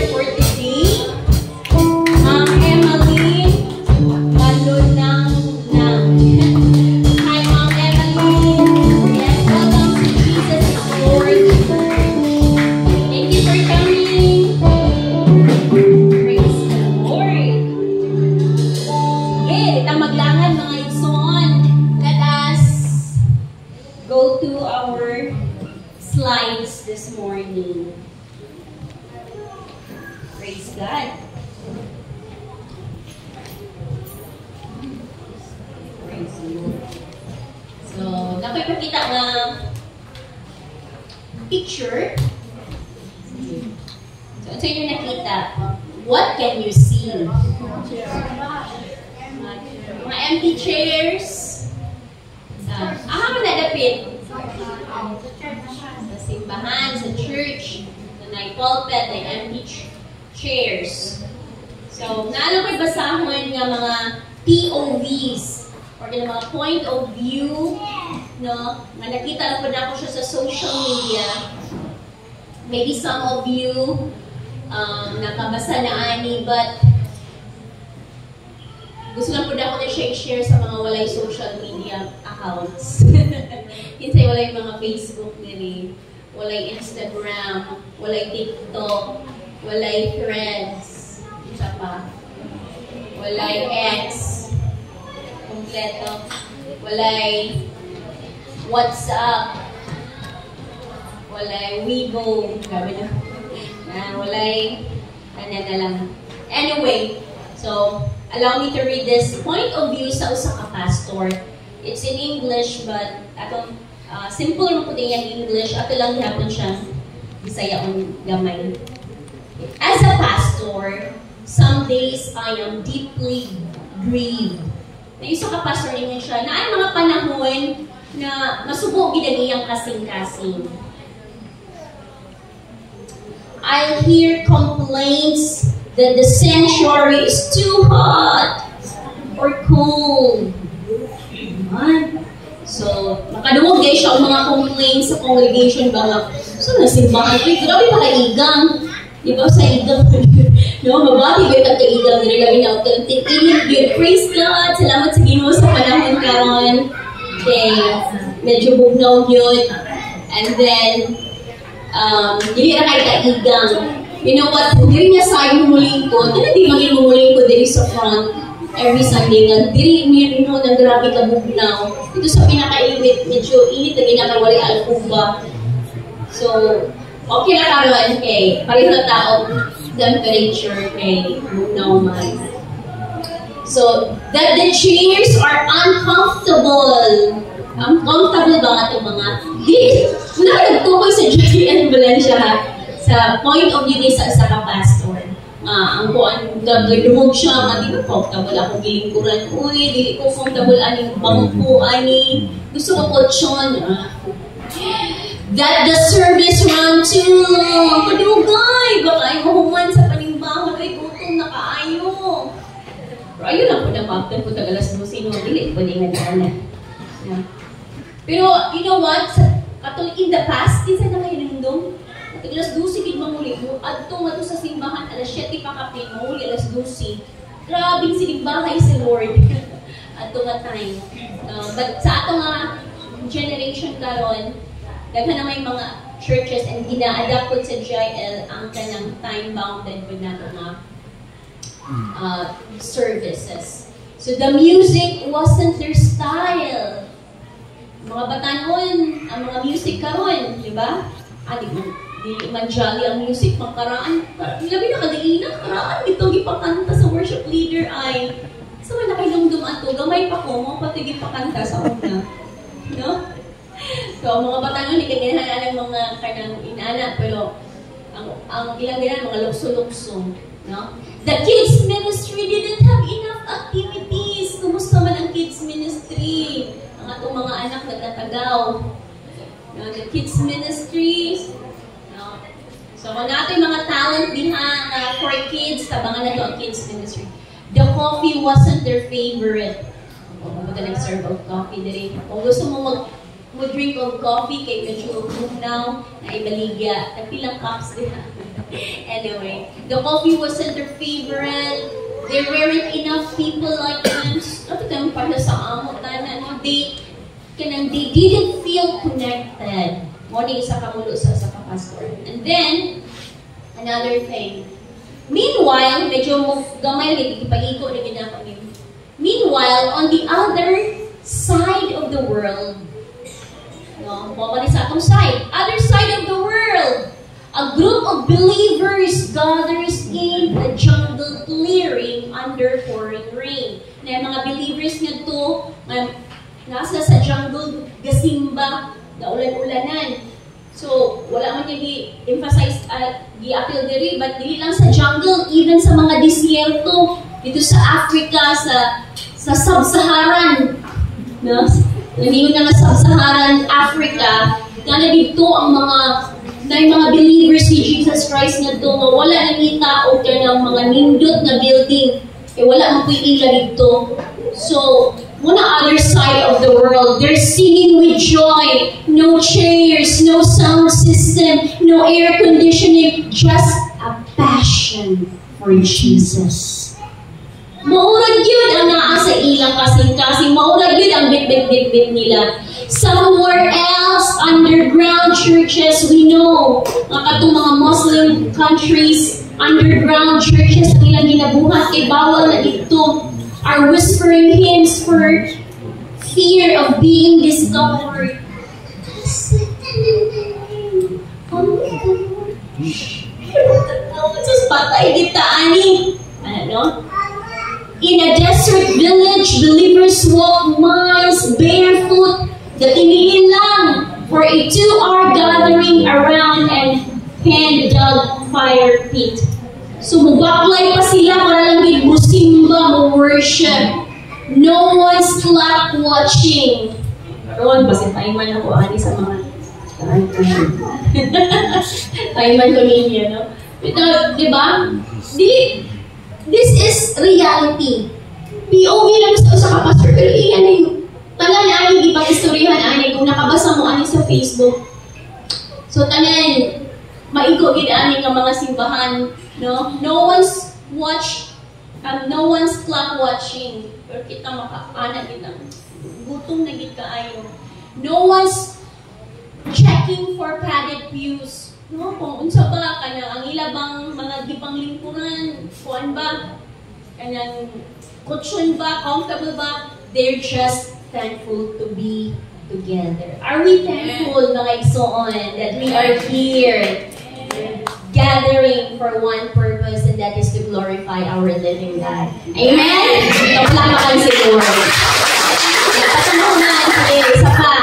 for today. Emily, malunang lang. Hi, Mom Emily. Yes, welcome to Jesus is Lord. Thank you for coming. Praise the Lord. Okay, kita maglangan mga igsoon. Let us go to our slides this morning. Praise God. Praise the Lord. So, nakipagkita nga picture. So, sa inyo nakita, what can you see? Mga empty chairs. Nadapit. Sa simbahan, sa church, na pulpit, na empty chairs. So, naano ko'y basahon nga mga POVs or yung mga point of view, no? Nga nakita lang po na ako siya sa social media. Maybe some of you nakabasa na ani, but gusto lang po na ako na siya i-share sa mga walay social media accounts. Hinsay walay mga Facebook nila, walay Instagram, walay TikTok, walay Threads, isa pa, walay X, kompleto, walay WhatsApp, walay Weibo, gabi na, walay, na lang. Anyway, so, allow me to read this point of view sa usa ka pastor. It's in English, but atong simple mo po din yung English. Ato lang hapon siya Bisaya on gamay. As a pastor, some days I am deeply grieved. Na isa ka pastor niya siya, na ay mga panahon na masubo ginaniyang kasing-kasing. I hear complaints that the sanctuary is too hot or cold. So, makadungog guys siya ang mga complaints sa congregation ba nga, so nasimbahan ko, grabe pa kaigang. Di ba sa igang, no, mabati ba yung kaigang, nilagay na authentic init, praise God, salamat sa Ginoo sa panahon karon. Okay, medyo bugnaw yun. And then, hindi na kayo kaigang. You know what, hindi niya sa akin humuling ko, di maging humuling ko diri sa front every Sunday nga, diri niya rin ng grabe ka bugnaw. Ito sa pinakainit, medyo init na ginakawali alkuba. So, okay na karoon kay pareho na tao temperature kay bugnaw man. So, that the chairs are uncomfortable. Uncomfortable ba nga itong mga? Nagtukoy sa JN Valencia ha. Sa point of view ni sa pastor. Ang kuan nagdumog siya nga di ko comfortable ako gilingkuran. Uy, dili ko comfortable aning bangko ani. Gusto ko potsyon. That the service run too long. Kadugay, baka ay mahuman sa panimbangon ay gutom na kaayo. Pero ayun lang po na pagtan ko tagalas mo sino dili ko din nga. Pero you know what? Katong in the past, kinsa na kayo nindong? Alas 12 gid mamuli mo adto nga sa simbahan alas 7 pa kapin mamuli alas 12. Grabing sinimbahay si Lord. Adto nga time. But sa ato nga generation karon, daghan na may mga churches and gina-adapt pod sa JL ang kanang time-bounded pod nato nga services. So the music wasn't their style. Mga batanon, ang mga music karon, di ba? Di manjali ang music, pangkaraan. Labi na kadaina, karaan ito gipakanta sa worship leader ay sa man nakilumdum ato, gamay pa ko, mo pati gipakanta sa una. No? So, mga batanon, ikaginahan ng mga kanang inana, pero ang ilang dinan, mga lukso-lukso. No? The kids ministry didn't have enough activities. Kumusta man ang kids ministry? Ang atong mga anak nagtatagaw. No? The kids ministry, so, kung natin mga talent diha for kids, tabangan na ito ang kids ministry. The coffee wasn't their favorite. Kung nag-serve of coffee diri. Kung gusto mo mag-drink of coffee, kay medyo bugnaw, na ibaligya. Pilang cups diha. Anyway, the coffee wasn't their favorite. There weren't enough people like them. Ano tayo para sa amo tanan? They didn't feel connected. Morning sa kamulo sa pastor. And then another thing. Meanwhile, medyo gamay lagi ipaliko na ginako niyo. Meanwhile, on the other side of the world, no, sa atong side, other side of the world, a group of believers gathers in a jungle clearing under pouring rain. Na mga believers nga to, nasa sa jungle, gasimba, naulan-ulanan. So, wala man yung i-emphasize at i-appeal diri, but dili lang sa jungle, even sa mga disyerto, dito sa Africa, sa Sub-Saharan, no? Nandito na nga Sub-Saharan Africa, na dito ang mga believers ni Jesus Christ na to, wala na ni tao ka ng mga nindot na building, wala man po ila dito. So, muna other side of the world, they're singing with joy. No chairs, no sound system, no air conditioning, just a passion for Jesus. Maurag yun ang naa sa ilang kasing-kasing. Maurag yun ang bit-bit-bit-bit nila. Somewhere else, underground churches, we know, katong mga Muslim countries, underground churches nilang ginabuhat kay bawal na dito, are whispering hymns for fear of being discovered. Sus patay kita ani. Ano? In a desert village, believers walk miles barefoot. Gatiniin lang for a 2-hour gathering around and hand-dug fire pit. So, mubaklay pa sila para lang musimba, mo-worship. No one's clock watching. Roon, kasi taiman ako, ani sa mga taiman ko ninyo, no? Ito, di ba? This is reality. POV lang sa kapastor, pero iyan na yung tanan na ani, di ba istoryahan ani, kung nakabasa mo ani sa Facebook. So, tanan, maigo gid ani nga mga simbahan, no? No one's clock watching. Pero kita makaana gid ang gutom na gid kaayo. No one's checking for padded pews. No, kung unsa ba kana ang ilabang mga gipanglingkuran, kuan ba? Kanang kutsyon ba, comfortable ba? They're just thankful to be together. Are we thankful, mga igsoon, that we are here? Gathering for one purpose, and that is to glorify our living God. Amen? Kaplamakan si Lord. Napatanunan today, isa pa.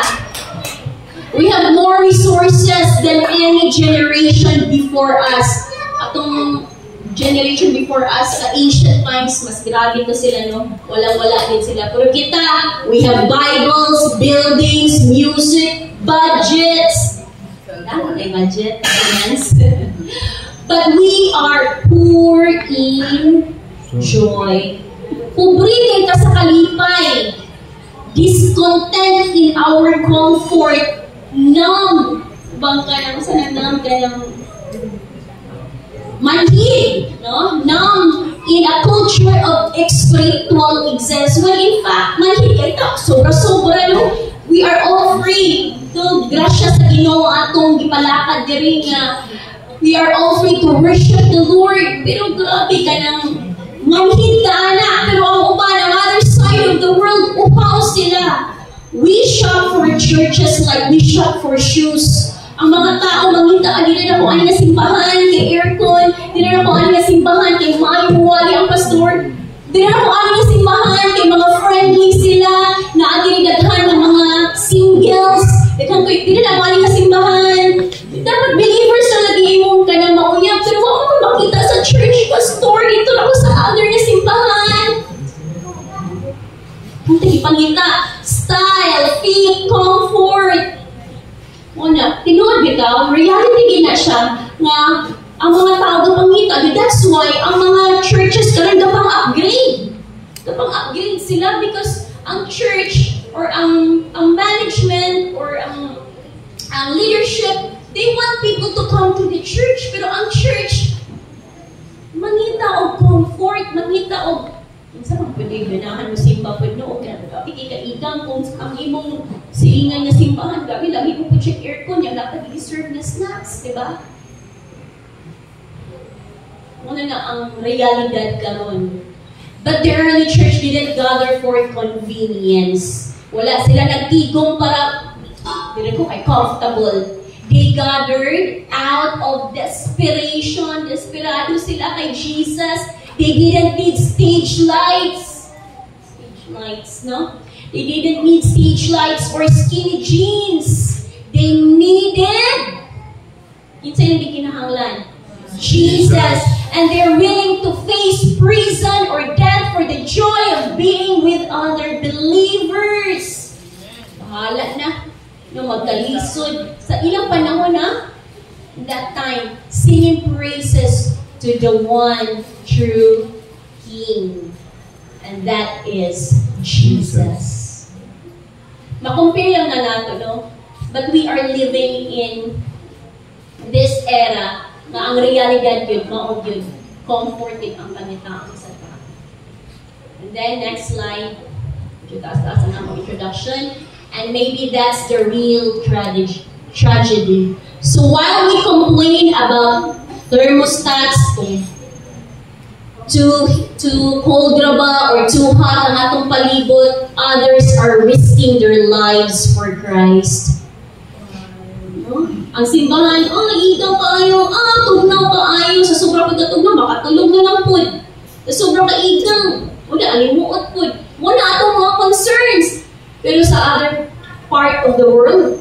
We have more resources than any generation before us. Atong generation before us sa ancient times, mas grabe to sila, no? Walang-wala din sila. Pero kita, we have Bibles, buildings, music, budgets. Tama na budget, finance. But we are poor in joy. Pobre kay ka sa kalipay. Discontent in our comfort. Numb. Bang ka lang sa numb ka lang. Manhid. No? Numb in a culture of spiritual excess. Well, in fact, manhid kayo. Sobra-sobra, no? We are all free. To grasya sa Ginoo atong gipalakad diri nga we are all free to worship the Lord. Pero grabe ka nang manhid ka na. Pero ang uban, ang other side of the world, upaw sila. We shop for churches like we shop for shoes. Ang mga tao mangita, di na ako ani nga simbahan kay aircon, di na ako ani nga simbahan kay maayo wali ang pastor. Di na ako ani nga simbahan kay mga friendly sila na aginigadhan ng mga singles. Di na ako ani nga simbahan. Dapat believers na lagi imong ka na mauyab. Pero wala mo makita sa church pastor. Dito ako sa other na simbahan. Ang ipangita. Style, fit, comfort. Una, tinuod bitaw, reality gina siya nga ang mga tao pangita. That's why ang mga churches karon gapang upgrade. Gapang upgrade sila because ang church or ang management or ang leadership, They want people to come to the church, pero ang church, mangita og comfort, mangita og sa mga pwede ganahan mo simba po no, gabi kikaigang kung ang imong silingan niya simbahan, gabi lagi mo po check aircon, yung dapat i-serve na snacks, di ba? Wala na ang realidad karon. But the early church didn't gather for convenience. Wala sila nagtigong para, hindi ko kay comfortable. They gathered out of desperation. Desperado sila kay Jesus. They didn't need stage lights. Stage lights, no? They didn't need stage lights or skinny jeans. They needed, yun sa'yo hindi kinahanglan, Jesus. And they're willing to face prison or death for the joy of being with other believers. Bahala na. No, magkalisod. Sa ilang panahon na, that time, singing praises to the one true King. And that is Jesus. Makumpare lang na nato, no? But we are living in this era na ang realidad yun, maog yun, comforting ang panitaon sa tao. And then, next slide. Taas-taas ang among introduction. And maybe that's the real tragedy. So while we complain about thermostats, too cold ra ba or too hot ang atong palibot, others are risking their lives for Christ. Ang simbahan, igaw kaayo, tugnaw kaayo, sa sobrang pagkatugnaw, makatulog na lang po. Sa sobrang kaigang, wala, alimuot po. Wala atong mga concerns. Pero sa other part of the world,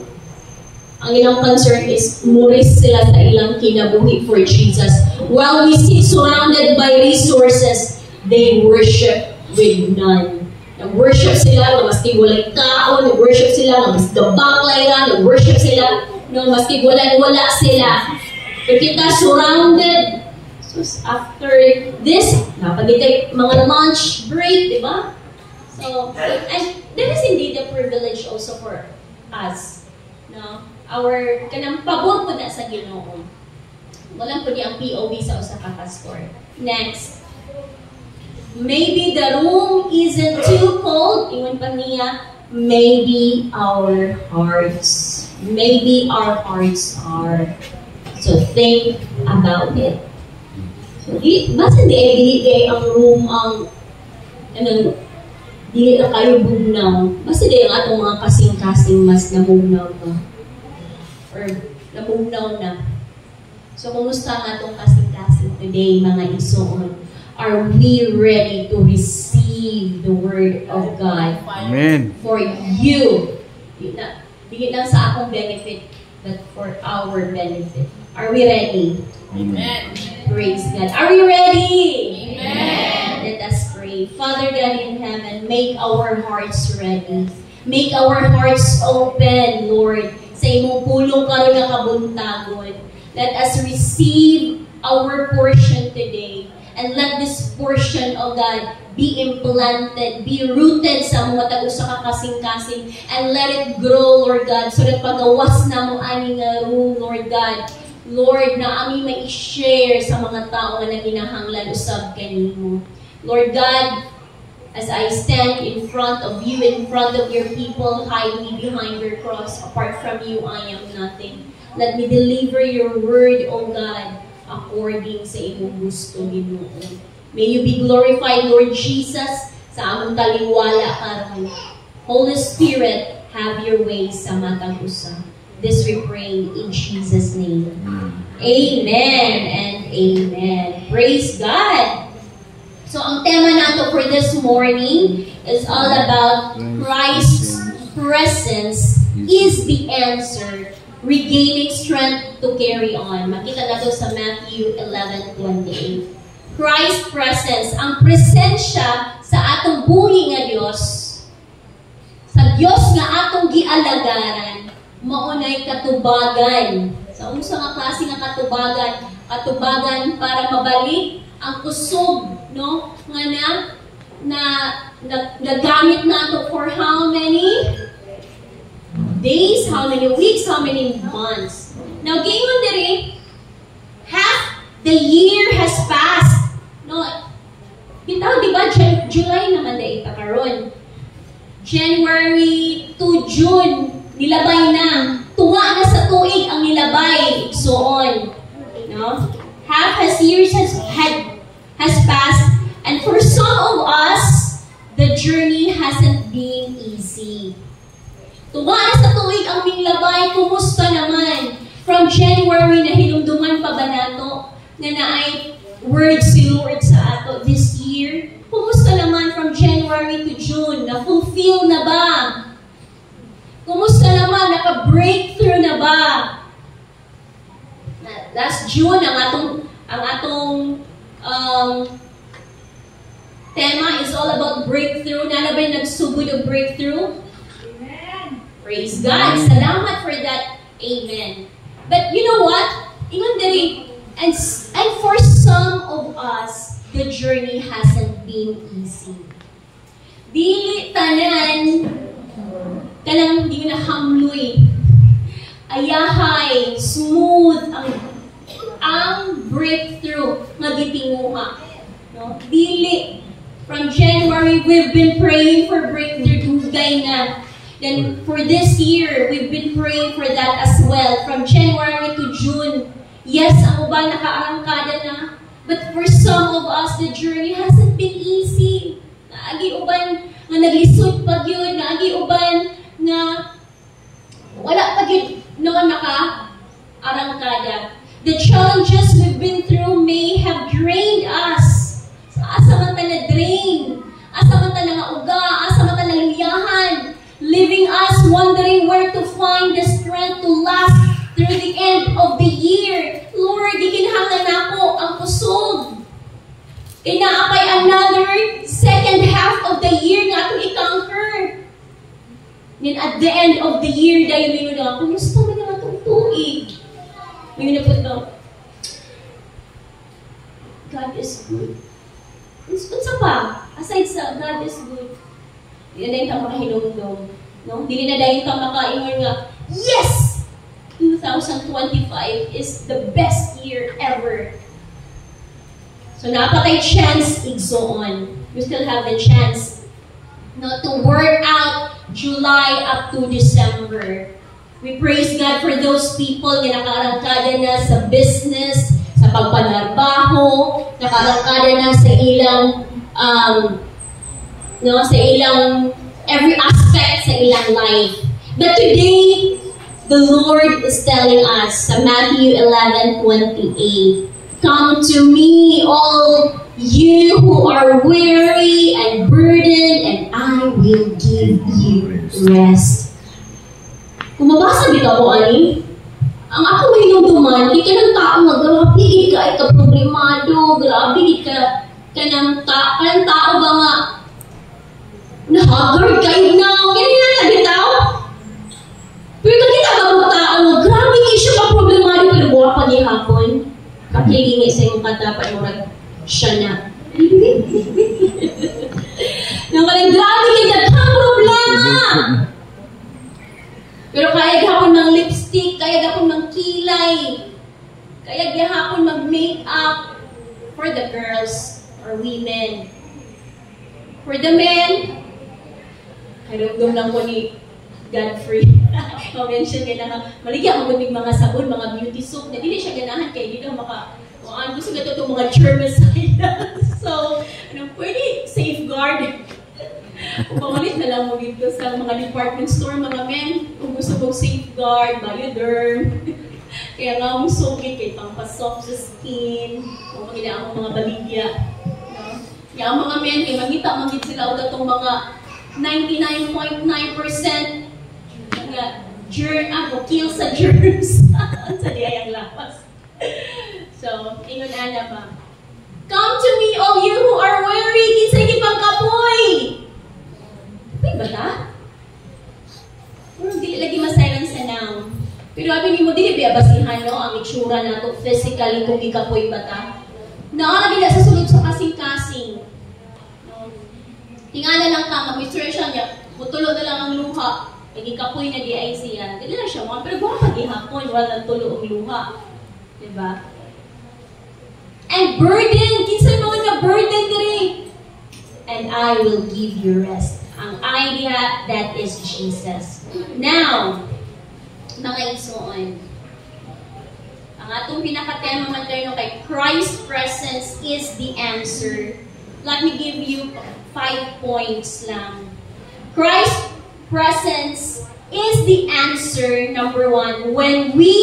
ang ilang concern is muris sila sa ilang kinabuhi for Jesus. While we sit surrounded by resources, they worship with none. Nag-worship sila, na maski walay tao, nag-worship sila, na mas dabaklay lang, nag-worship sila, no, maski wala sila. Pero kita surrounded. So after this, napagitay mga lunch break, di ba? So, and that is indeed a privilege also for us. No? Our, kanang pabor po na sa Ginoo. Walang po ang POV sa usa ka pastor. Next. Maybe the room isn't too cold. Ingon pa niya, maybe our hearts. Maybe our hearts are. So think about it. So, basta di ang room ang dili na kayo bugnaw. Basta di ang atong mga kasing-kasing mas namugnaw pa. Or namugnaw na. So, kumusta ang atong kasing-kasing today, mga isuon? Are we ready to receive the Word of God? Amen. For you. Di lang sa akong benefit, but for our benefit. Are we ready? Amen. Praise God. Are we ready? Amen. Let us pray. Father God in heaven, make our hearts ready. Make our hearts open, Lord. Sa imong pulong karon nga kabuntagon. Let us receive our portion today. And let this portion of God be implanted, be rooted sa mga tag-usa ka kasing-kasing, and let it grow, Lord God, so that pagawas na mo ani nga room, Lord God. Lord, na ami may i-share sa mga tao na naginahanglan usab kanimo. Lord God, as I stand in front of you, in front of your people, hide me behind your cross. Apart from you, I am nothing. Let me deliver your word, O God, according sa imong gusto, Ginoo. May you be glorified, Lord Jesus, sa among taliwala karon. Holy Spirit, have your way sa matang usa. This we pray in Jesus' name. Amen and amen. Praise God. So ang tema nato for this morning is all about Christ's presence is the answer, regaining strength to carry on. Makita nato sa Matthew 11:28. Christ's presence, ang presensya sa atong buhi nga Dios, sa Dios nga atong gialagaran, maunay katubagan. Sa unsa nga klase nga katubagan? Katubagan para mabalik ang kusog, no? Nga nagamit nato for how many days, how many weeks, how many months. Now, gingon diri, half the year has passed. No, bitaw, di ba, July naman dahil ita karon. January to June, nilabay na. Tunga na sa tuig ang nilabay. So on. No? Half as years has passed. And for some of us, the journey hasn't been easy. Tunga na sa tuig ang nilabay. Kumusta naman? From January na hinumduman pa ba nato? Nga naay words si Lord sa ato this year? Kumusta naman from January to June? Na-fulfill na ba? Kumusta naman? Naka-breakthrough na ba? Last June, ang atong tema is all about breakthrough. Nana ba yung nagsugod ng breakthrough? Amen. Praise God. Salamat for that. Amen. But you know what? Ingon diri, and for some of us, the journey hasn't been easy. Dili tanan kanang di na hamloy. Ayahay, smooth ang breakthrough nga gitinguha. No? Dili. From January, we've been praying for breakthrough dugay na. Then for this year, we've been praying for that as well. From January to June, yes, ang uban nakaarangkada na. But for some of us, the journey hasn't been easy. Naagi uban nga naglisod pag yun. Naagi uban nga wala pag yun noon naka-arangkada. The challenges we've been through may have drained us. So, asa man ta na-drain. Asa man ta na-uga. Asa man ta na-luyahan. Leaving us wondering where to find the strength to last through the end of the year. Lord, gikinahanglan nako ang kusog. Inaapay another second half of the year nga itong i-conquer. Then at the end of the year, dahil may na, kumusta man naman itong tuig? May na po ito. God is good. Unsa pa? Aside sa God is good. Hindi na dahil ka makahinungdong. No? Hindi na dahil ka makaingon nga, yes! 2025 is the best year ever. So, napatay chance, igsoon. You still have the chance to work out July up to December. We praise God for those people na nakarangkada na sa business, sa pagpanarbaho, nakarangkada na sa ilang sa ilang every aspect sa ilang life. But today, the Lord is telling us sa Matthew 11:28, "Come to me, all you who are weary and burdened, and I will give you rest." Kung mabasa bitaw ko ani, ang ako mahinumduman, di ka ng tao nga, grabe gid ka ay kaproblemado, grabe gid ka kanang tao ba nga na-haggard kayo na, ganyan na bitaw. Pero kita ba mo tao, grabe kayo siya ka-problemado, pero buwa pa niya hapon. Kakilingi sa iyong katapan mo siya na. Nakalang grabe kayo kang problema. Pero kaya gahapon ng lipstick, kaya gahapon ng kilay, kaya gahapon mag-makeup for the girls or women. For the men, karugdom lang po ni Godfrey. Ma-mention niya na maligyan ang mga sabon, mga beauty soap na hindi siya ganahan kaya dito gusto nga ito mga germicide. So, pwede safeguard. Kung pamalit na lang mo dito sa mga department store, mga men, kung gusto mong safeguard, Bioderm. Kaya nga mong sugit, kaya pang-soft sa skin, kung magiging mga baligya. Kaya ang mga men, kaya mangita sila o itong mga 99.9% kill sa germs sa diyayang lapas. So, ingon ana pa. Come to me, all you who are weary, kinsay gipagkapoy. Uy, bata? Pero dili lagi masayang sa noun. Pero abi nimo dili biya basihan no ang itsura nato physically kung gikapoy bata. Naa gila sa sulod sa kasing-kasing. Tingala lang ka, mag-menstruation niya, butulo na lang ang luha. Nagikapoy na di ay siya. Dili na siya mga, pero buha pag-ihapon, walang tulo ang luha. Diba? And burden, kinsa naman nga burden diri. And I will give you rest. Ang idea, that is Jesus. Now, mga igsoon, ang atong pinaka-tema man kayo kay Christ's presence is the answer. Let me give you 5 points lang. Christ's presence is the answer, number 1, when we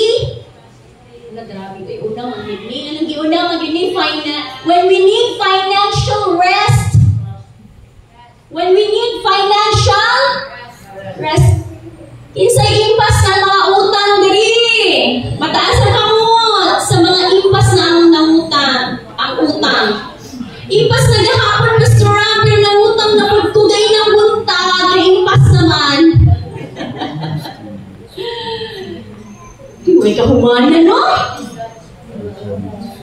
when we need financial rest. When we need financial rest. Insay impas na mga utang diri. Mataas na kamot sa mga impas na ang utang. Impas na gahapon restaurant pero ng utang na pagtugay ng buntag, impas naman. May kahumana, no?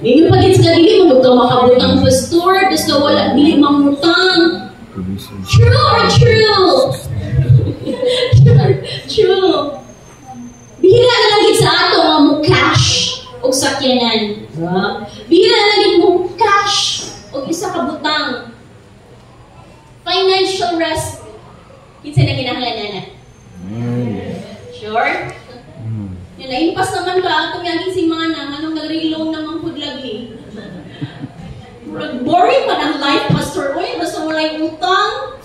Hindi pagits ka dili mo ka makabutang sa store, basta wala dili mangutang. True or true? True. Bihira na lang sa ato nga mo cash o sakyanan. Bihira na lang mo cash o isa ka butang. Financial rest. Kinsa na kinahanglan na? Sure? Yan, naimpas naman ka atong yaging si Manang, anong nag-reloan naman po lagi. Boring pa ng life, Pastor. Uy, basta wala yung utang.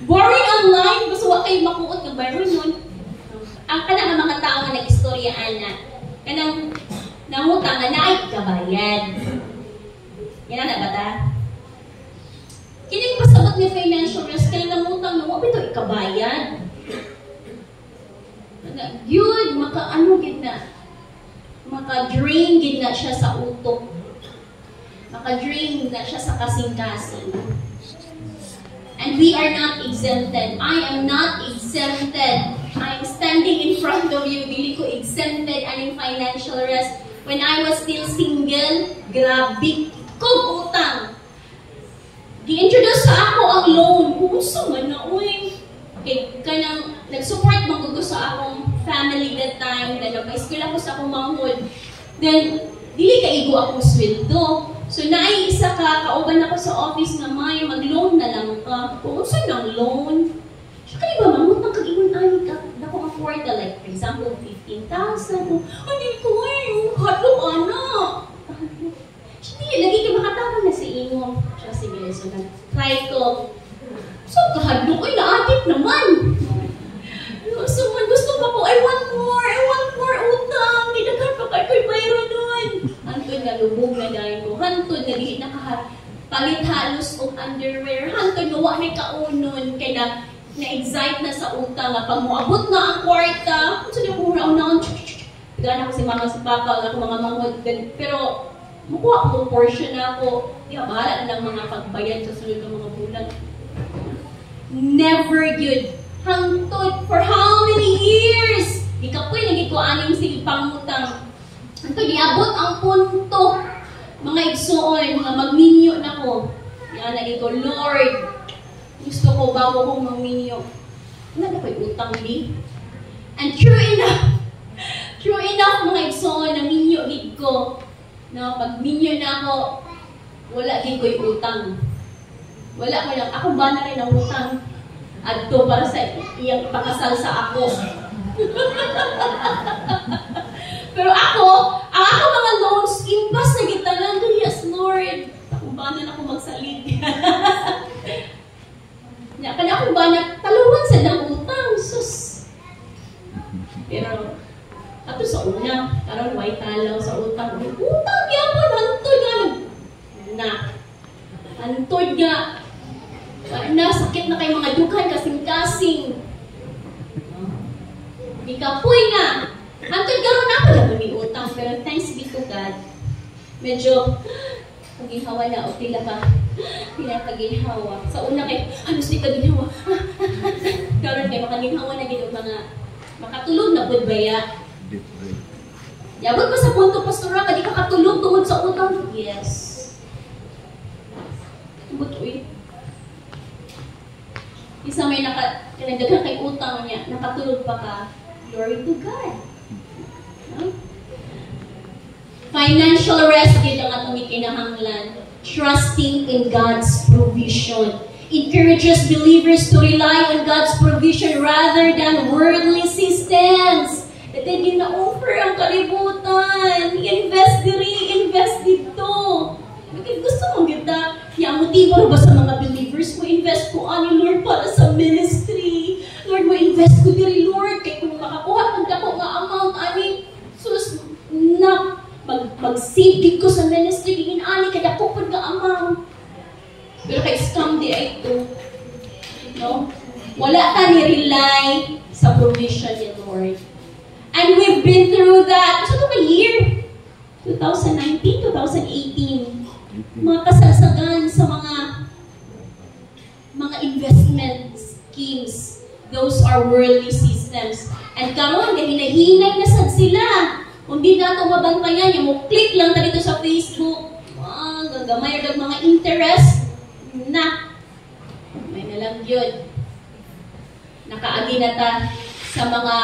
Boring ang life, basta wala kayo makuot ng bayron nun. Ang kanang mga tao nga nag-istoryaan na, kanang nangutang na ay kabayad. Yan na ba ta? Kining pasabot ni financial risk, kanang nangutang na, wapit ito ikabayad. Yun, maka-drain gid na siya sa utok. Maka-drain na siya sa kasing-kasing. And we are not exempted. I am not exempted. I am standing in front of you. Dili ko exempted aning financial rest. When I was still single, grabe ko utang. Gi-introduce sa ako ang loan. Puso man na, uy. Okay, kanang nag-support mo sa akong family that time, na nag-eskwela ko sa akong manghod. Then, dili kaigo akong sweldo. So, naiisa ka, kauban ako sa office na may mag-loan na lang ka. Kung saan ang loan? So, kaya ba, mamutang kag-iwan ay ka, na ko afford na, like, for example, 15,000. Hindi ko hadlok, anak. Hindi, lagi ka makatapon na sa inyo. So, sige, so, try ko. So, kahadlok, ay, naatip naman. So, gusto pa ko, I want more utang. Dinaghan pa kayo mayroon nun. Hantod na lubog na dahil ko. Hantod na di palit halos o underwear. Hantod na wak may kaunon. Kaya na-excite na sa utang. Pag muabot na ang kwarta, so di ko muna Gana ko si mama sa papa, ako mga manghod. Pero, makuha ko portion na ako. Di ba, bahala na lang mga pagbayad sa sunod ng mga bulan. Never good. Hangtod for how many years? Di ka po naging ko aning sige pangutang. Hangtod, iabot ang punto. Mga igsoon, mga magminyo na ko. Yan, naging ko, Lord, gusto ko bago kong magminyo. Ano na ko'y utang di? And true enough, mga igsoon, na minyo gid ko. No, pag minyo na ako, wala din ko'y utang. Wala ko lang. Ako ba na rin ang utang? Adto para sa iyang ipakasal sa ako. Pero ako mga loans, impas na gitanan ko, yes Lord. Ako ba na ako magsalig? Kaya ako ba na taluhan sa ng utang, sus. Pero, ato sa una, karon way talaw sa utang. Utang yapon, hantod nga. Hantod nga. Na, sakit na kay mga dughan, kasing-kasing. Ikapoy na. Hantod karon ako na may utang, pero thanks be to God. Medyo, paghihawa na, o pila ka. Pila paghihawa. Sa una kay, halos di paghihawa. Karon kay, makaginhawa na gino'ng mga makatulog na po baya. Yabot pa sa punto, pastora, ka di ka katulog tungod sa utang? Yes. But wait. Isa may kanagdagan kay utang niya, nakatulog pa ka, glory to God. No? Financial rest din ang atong ikinahanglan. Trusting in God's provision. Encourages believers to rely on God's provision rather than worldly systems. At then yung na-offer ang kalibutan. Invest diri, invest dito. Gusto mong kita. Yung motibo ba sa mga believers mo, invest ko ani Lord para sa ministry. Lord, mo invest ko diri Lord. Kaya kung makakuha kung dako nga amount ani, sus, na, mag-save ko sa ministry, gigin ani, kada ko pag nga amount. Pero kay scam di ay ito. No? Wala ka ni-rely sa provision ni Lord. And we've been through that. So ito ka year? 2019, 2018. Mga kasagsagan sa mga investment schemes. Those are worldly systems. And karon hinahinay na sad sila. Kung di na ito mabantayan, yung mo-click lang na dito sa Facebook. Gagamay agad mga interest. Na, may nalang yun. Nakaagi na ta sa mga,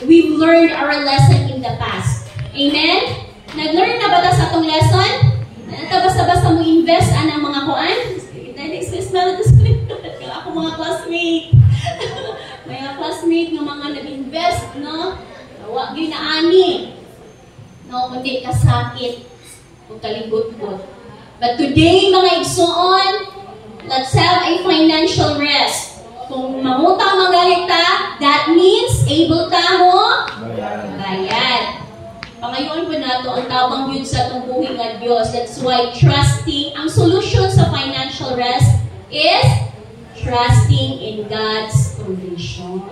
we've learned our lesson in the past. Amen? Nag-learn na ba ta sa itong lesson? Basta-basta mo invest anang mga kuan? Smell the script. Ako mga classmate. Mga classmate ng mga nag-invest, no? Wag yun na ani. No, kundi kasakit. Kung kaligot-got. But today, mga igsoon, let's have a financial rest. Kung mamuta magalit ta, that means able ta mo bayad. Pangayon po nato ang tawang yun sa itong buhay ng Diyos. That's why trusting, ang solution sa financial rest is trusting in God's provision.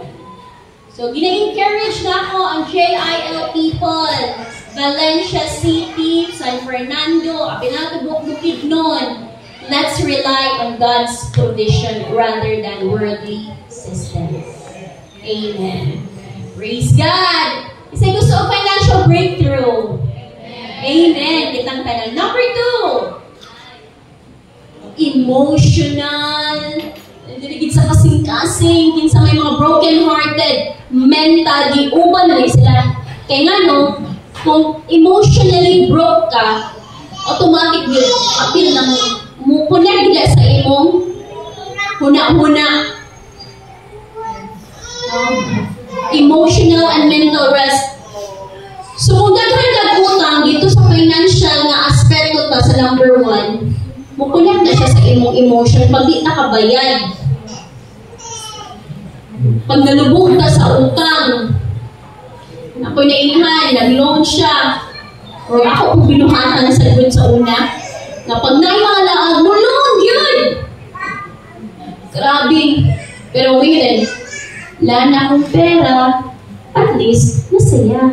So, gina-encourage na ako ang JIL people, Valencia City, San Fernando, Abinado, Bukidnon. Let's rely on God's provision rather than worldly systems. Amen. Praise God! Isa gusto ang financial breakthrough. Amen. Kitang tanan. Number 2, emotional. Dirigid sa kasing-kasing, kinsa may mga broken-hearted, mentally, uban na sila. Kaya nga no, kung emotionally broke ka, automatic yun, appeal na mo connect nila sa imong huna-huna. Emotional and mental rest. So, kung daghan utang dito sa financial na aspect ko sa number 1, mo connect na siya sa imong emotion pag di nakabayad. Pag nalubog ka sa utang, ako'y nainihan, nag-loan siya, or ako kung binuhatan na sa likod sa una, na pag mga laag mo, loan yun! Grabe. Pero wait, wala na akong pera, at least, masaya.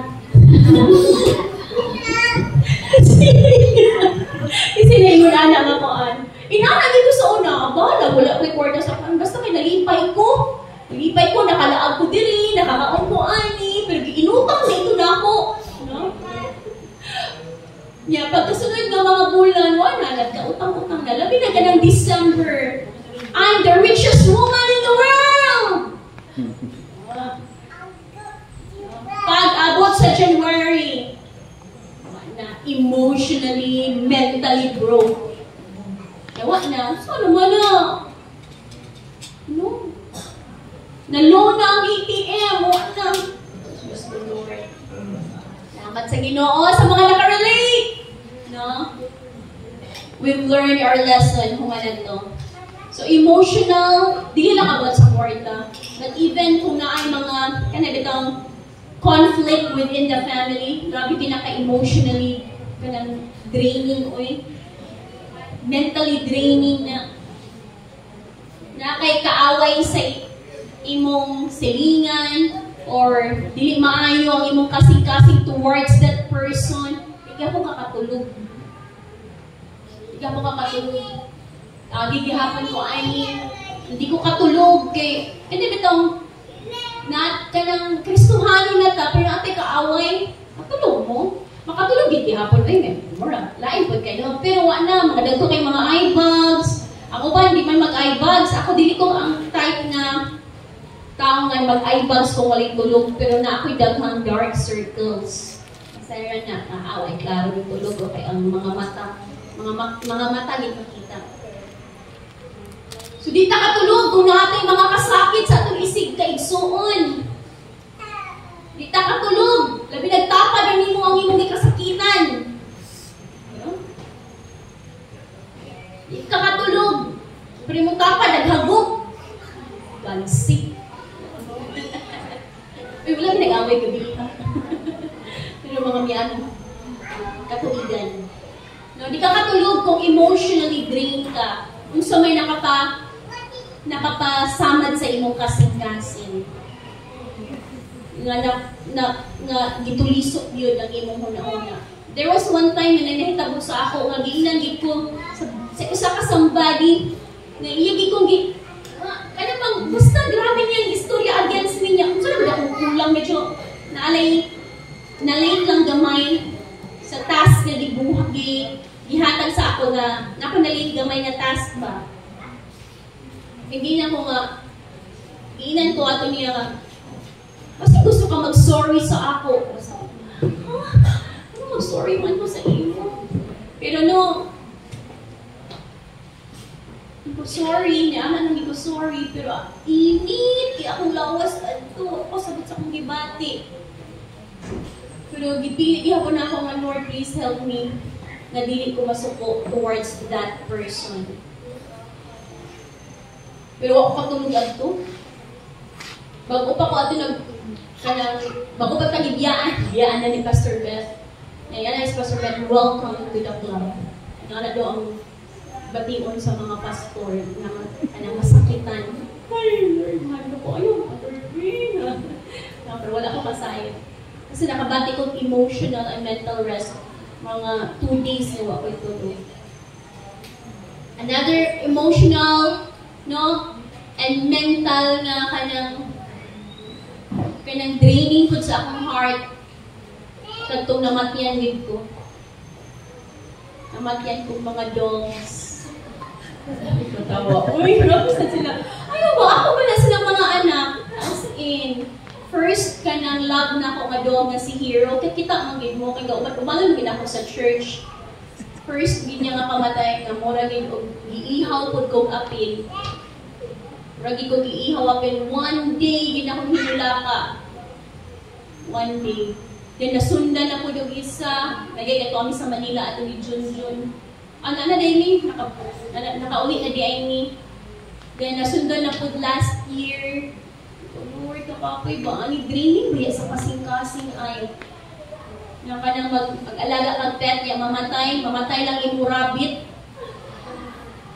Kasi na na makuan. Inanagin ko sa una, bala, wala ko'y kwarta sa akin, basta may nalipay ko. Nalipay ko, nakalaag ko diri, nakakaon ko ani, pero inutang na ito na ako. No? Yeah, pagkasunod ng mga bulan, wala, nagkautang-utang na. Labi na ka ng December. I'm the richest woman in the world! Pag-abot sa January, na emotionally, mentally broke. Ewa na, so naman na. No? Naloan na ang ATM, wala na. Just the Lord. Salamat sa Ginoo, sa mga nakarelate. No? We've learned our lesson, humanan to. So, emotional, di lang abot sa kwarta. But even kung na ay mga, kanabitang conflict within the family, grabe pinaka-emotionally, kanang draining, mentally draining na kay kaaway sa imong silingan, or dili maayo ang imong kasing-kasing towards that person, ikaw po kakatulog. Ikaw po kakatulog. Gigihapon ko ay hindi ko katulog kay hindi bitong na kanang Kristohano na ta pero ate kaaway katulog mo makatulog gihapon ay may mura lain pud kayo pero wa na mga dagko kay mga eye bags ako ba hindi man mag eye bags Ako dili ko ang type na tao nga mag-eyebags kung walay tulog, pero na ako'y daghang dark circles. Masaya na, away, klaro yung tulog, okay, ang mga mata, mga mata din makita. So, di ta katulog kung natin mga kasakit sa atong isig kaigsuon. Di ta katulog, labi nagtapad ang imo ang imong ikasakitan. Di ka katulog, pero mo tapad, naghagok. Gansik. Uy, wala nag-away gabi ha. Pero mga miyan, katuigan. No, di ka katulog kung emotionally drained ka. Kung sa may nakapasamad sa imong kasing-kasing. Nga gitulisok yun ang imong huna-una. There was one time na nanahitabo sa ako, nga giinanggit ko sa isa ka somebody, na iyagi kong ano bang, basta grabe niyang istorya against niya. Kung saan ba akong kulang, medyo nalate lang gamay sa task na gihatag sa ako na napanalate gamay na task ba. Hindi na ko nga, iinan ko ato niya nga, kasi gusto ka mag-sorry sa ako. Ano mag-sorry man ko sa iyo? Pero no, sorry, niyaman hindi ko sorry, pero init, kaya akong lawas ato, ako sabot sa akong gibati. Pero gipilit ko na ako nga, Lord, please help me na dili ko masuko towards that person. Pero ako katulog ato. Bago pa ko ato bago pa biyaan na ni Pastor Beth. Yan na si Pastor Beth, welcome to the club. Ano daw ang bation sa mga pastor na masakitan. Ay, Lord, mahal ko. Ayaw, pero wala ko kasayot. Kasi nakabati kong emotional and mental rest. Mga 2 days na ako itulog. Another emotional, no, and mental nga kanang draining ko sa akong heart. Katong namatyan din ko. Namatyan ko mga dogs. Katawa. Uy, grabe sa sila. Ayaw ba? Ako ba na silang mga anak? As in, first ka ng love na ako nga doon na si Hero. Kita ang gid mo. Kaya umalang gid ako sa church. First, gid niya nga pamatay nga. Mura gid og giihaw pod kong apil. Ragi ko giihaw apil. One day, gid ako hinulaka. One day. Then nasundan ako yung isa. Nagay kami sa Manila at ni Junjun. Ano na din ni? Nakauli na di ay ni. Then nasundan ako last year. Lord, nakapoy ba? Ani draining ba sa kasing-kasing ay? Nga ka nang mag-alaga kang pet, ya mamatay lang yung rabbit.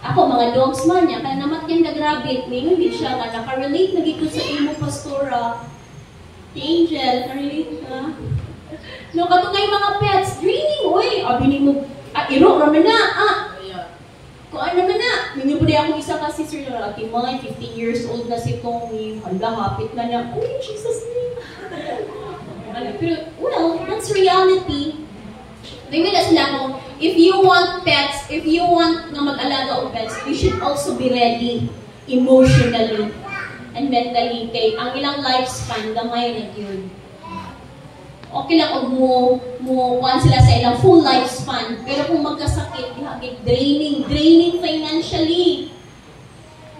Ako, mga dogs man niya, kaya namatyan na rabbit. Ngayon din siya, nakarelate na gito sa imo, Pastora. Angel, nakarelate na. No, katungay mga pets, draining, uy, abinin mo, iro, raman na, kung ano na, yun po akong isa ka sister na laki, mga 15 years old na si Tommy, hala, hapit na niya, oh, Jesus name. Pero, well, that's reality. Maybe na sila kung, if you want pets, if you want na mag-alaga o pets, you should also be ready emotionally and mentally. Kay ang ilang lifespan, gamay na yun. Okay lang kung mo sila sa ilang full lifespan. Pero kung magkasakit, draining financially.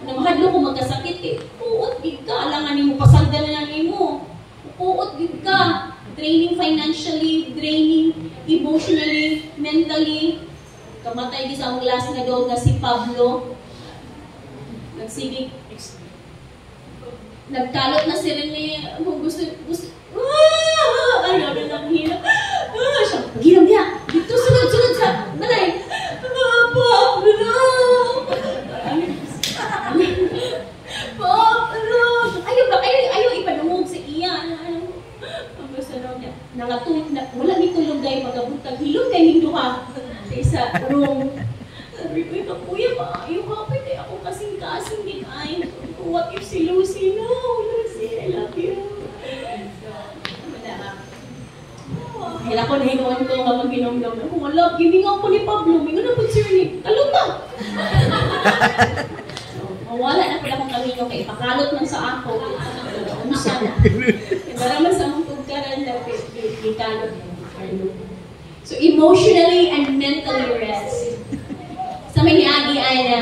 Namahadlo kung magkasakit eh. Puot, gid ka. Alangan mo, pasagda na lang mo. Puot, gid ka. Draining financially, draining emotionally, mentally. Kamatay di sa ang last na dog na si Pablo. Nagsigig. Nagkalot na si Rene. Kung gusto, ano lang hirap. Hirap niya. Dito, sunod sa balay. Pablo! Pablo! Ayaw ipanungog sa iya. Ang gusto niya. Wala ni tulog dahil magabutag. Hilong kayo nindo ha. Sa isa room. Sabi ko, kuya ba? Ayaw ka pa. Ako kasing-kasing din ay. What if si Lucy? No, Lucy, I love you. Hila ko nahinuan ko kapag ginomdom na, kung wala, giving ako ni Pablo, may nga na po sir ni, kalutang! Mawala na po kay pakalot man sa ako. Ano sana? Para man sa mong tugkaran na ikalot. So, emotionally and mentally rest. Sa may niagi ay na.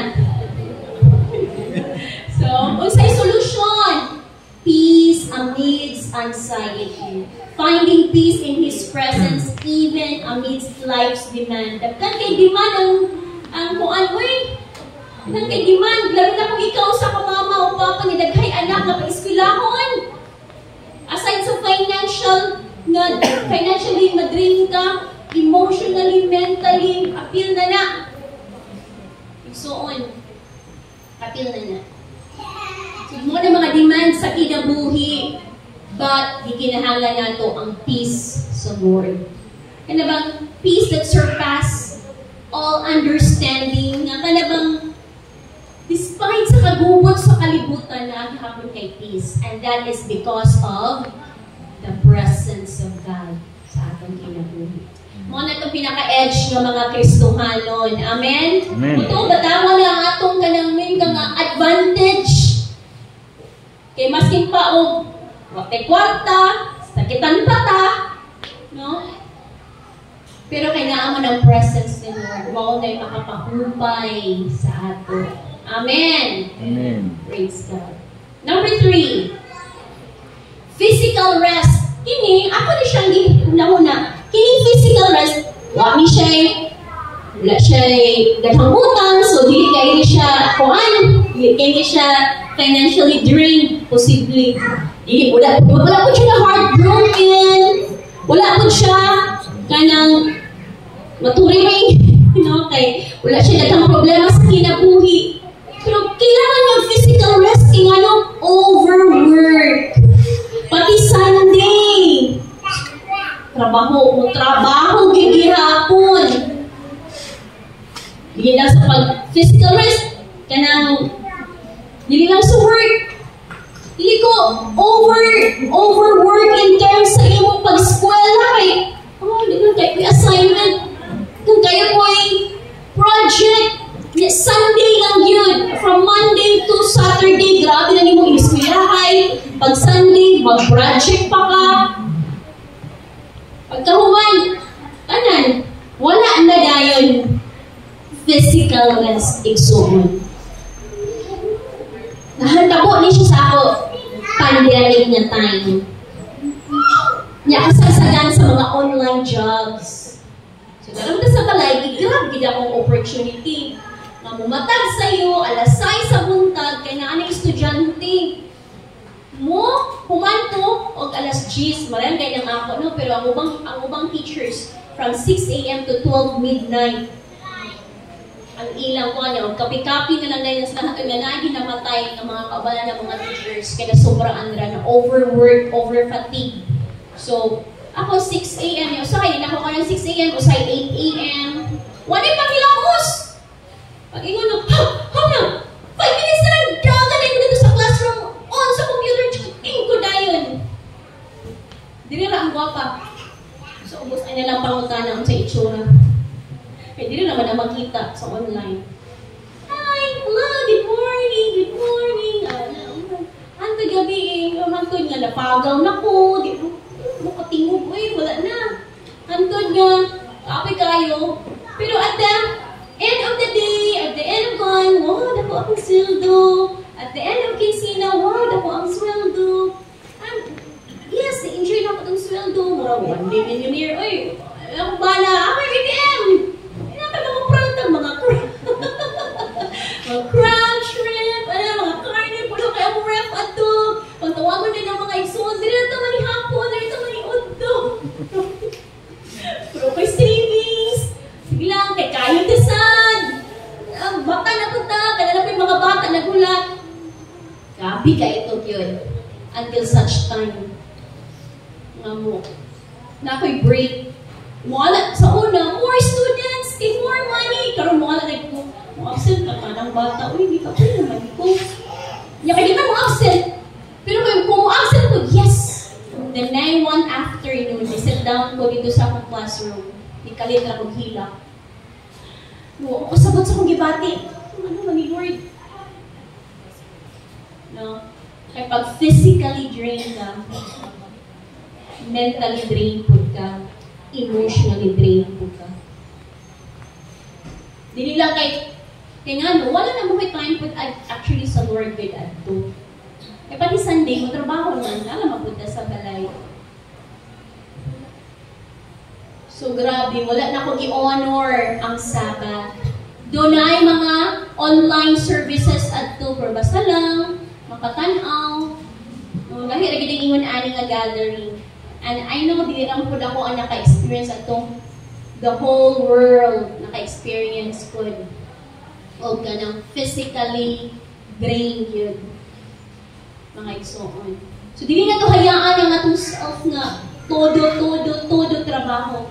So, unsay solution? Peace amidst anxiety. Finding peace in His presence even amidst life's demand. Dagkan kay demand ang kuan uy. Dagkan kay demand lalo na kung ikaw sa kamama o papa ni daghay anak na paeskwelahon. Aside sa financially madring ka, emotionally, mentally, appeal na na. So on. Appeal na na. So, mo na mga demands sa kinabuhi, but di kinahanglan nato ang peace sa Lord. Kana bang peace that surpass all understanding, nga kana bang despite sa kagubot sa kalibutan na aghapon kay peace, and that is because of the presence of God sa atong kinabuhi. Mo na itong pinaka-edge ng mga Kristohanon. Amen? Amen. Ito, batawan na ang atong kanang may nga advantage. Kay masking pa o wakay kwarta, sakitan pa ta, no? Pero kailangan ng presence ni Lord. Mao na makapahupay sa ato. Amen. Amen. Praise God. Number 3, physical rest. Kini, ako ni siyang una-una. Kini physical rest, wala siya daghang utang, so dili kayo siya kuan, dili kayo siya financially drained, possibly. Wala po siya na heartbroken, wala po siya kanang maturing, kay wala siya daghang problema sa kinabuhi. Pero kailangan ng physical rest, overwork. Pati Sunday. Trabaho, gigihapon. Hindi lang sa physical rest, kanang hindi lang sa work. Hindi ko overwork in terms sa imong pag-eskwela kay hindi lang kayo assignment. Kung kayo po project, Sunday lang yun. From Monday to Saturday, grabe na nimong iniskwelahay. Pag Sunday, mag-project pa ka. Pagkahuman, kanan, wala na dayon physical rest igsuon. Nahantabo ni siya sa ako pandemic na time. Niya kasasagan sa mga online jobs. So, karam na sa balay, i-grab gid akong opportunity na mumatag sa iyo, alas 6 sa buntag, kay na aning estudyante. Mo, humanto, og alas 10, maraming kayo ng ako, no? Pero ang ubang teachers, from 6 a.m. to 12 midnight, ang ilang ko niya, kapi-kapi na lang dahil sa lahat nga na ginamatay ng mga kabala ng mga teachers, kaya sobrang andra na overwork, over-fatigue. So, ako 6 a.m. Usay, ako ka ng 6 a.m., usay 8 a.m. Wala pang hilakos! Pag ingon na, na, 5 minutes na lang, dagan na dito sa classroom, on sa computer, ko dayon. Dili ra ang gwapa. So, ubos ay nalang pangutana sa itsura. Kaya dili naman na makita sa online. Hi, hello, good morning. Antod gabi, antod nga, napagaw na ko, di mo katingog, wala na. Antod nga, kape kayo. Pero at the end of the day, at the end of gone, wow, dako akong sildo. At the end of Kinsina, wow, dako ang sweldo. Yes, na-enjoy na ko itong sweldo. Mura, one day millionaire. Uy, ako ba na? Ako yung ATM! Inakala mo prantang mga mga crab, shrimp, mga carne, pulo kaya mo ref ato. Pag tawagan din ng mga isuon, dili na ito manihapon, dili na ito maniudto. Pero kay savings, sige lang, kay kayo desad. Bata na punta, kaya na po yung mga bata nagulat. Gabi ka ito yun. Until such time nga mo na ako'y break. Wala sa una, more students, take more money. Karoon wala na ko, mo absent ka ng bata. Uy, hindi ka po naman ko. Kaya kaya na mo absent. Pero kung mo absent ko, yes. The 9-1 afternoon, I sit down ko dito sa akong classroom. Di kalitra kong hila. No, kasabot sa kong gibati. Ano man ni Lord? No? pag physically drained ka, mentally drained po ka, emotionally drained po ka. Dili lang kay nga, no, wala na mo kay time po actually sa Lord with adto. Eh, pati Sunday, mo trabaho lang, wala mapunta sa balay. So, grabe, wala na ko i-honor ang Sabbath. Doon ay mga online services adto, pero basta lang, makatanaw, lahir agad ang ingon ani nga gathering. And I know, di lang po ako ang naka-experience ato. The whole world naka-experience ko. O ka ng physically drained yun. Mga igsoon. So, dili na ito hayaan ang atong self nga todo trabaho.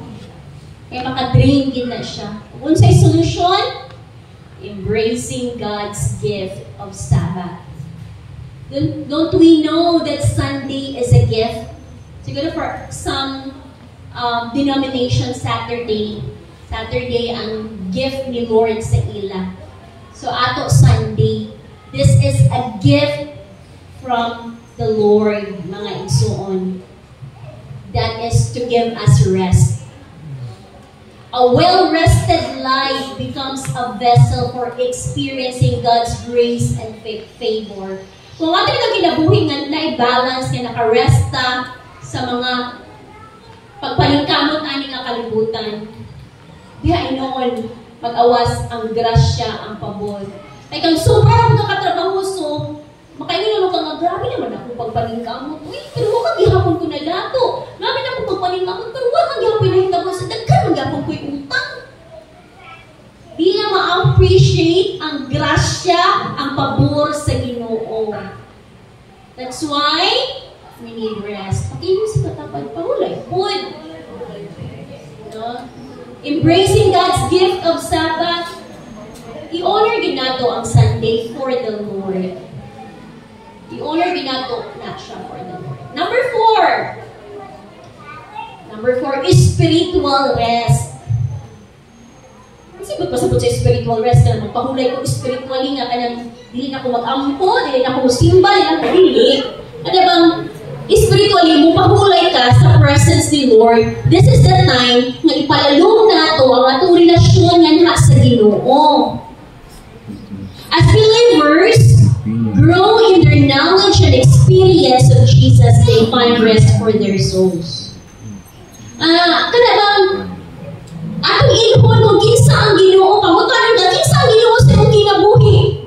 Kaya makadrain din na siya. Kung sa'y solution, embracing God's gift of Sabbath. Don't we know that Sunday is a gift? Siguro for some denomination, Saturday ang gift ni Lord sa ila. So ato Sunday, this is a gift from the Lord, mga igsoon. That is to give us rest. A well-rested life becomes a vessel for experiencing God's grace and favor. Kung ato ka kinabuhi nga na-balance, nga nakaresta sa mga pagpaningkamot ani nga kalibutan, diha inoon mag-awas ang grasya, ang pabor. Ay kang sobrang nakatrabaho, so makaingon naman ka nga, grabe naman ako pagpaningkamot. Uy, pero wag gihapon ko na dato. Grabe na ako pagpaningkamot, pero wag gihapon na hitabo sa dagkan, magyapon ko'y utang. Di na ma-appreciate ang grasya, ang pabor sa Ginoo. That's why we need rest. Pakinig sa katapat, pahulay. Good. Embracing God's gift of Sabbath, i-honor ginato ang Sunday for the Lord. I-honor ginato na siya for the Lord. Number 4 is spiritual rest. Kasi magpasabot sa spiritual rest ka naman, pahulay ko spiritually nga kanang dili na ako mag-ampo, dili na ako simba, dili na ako dili. Ano bang spiritually mo pahulay ka sa presence ni Lord, this is the time nga ipalalong nato ang atong relasyon nga sa Ginoo. As believers grow in their knowledge and experience of Jesus, they find rest for their souls. Kada bang atong ilhon kung kinsa ang Ginoo, pangutanan ka kinsa ang Ginoo sa imong kinabuhi.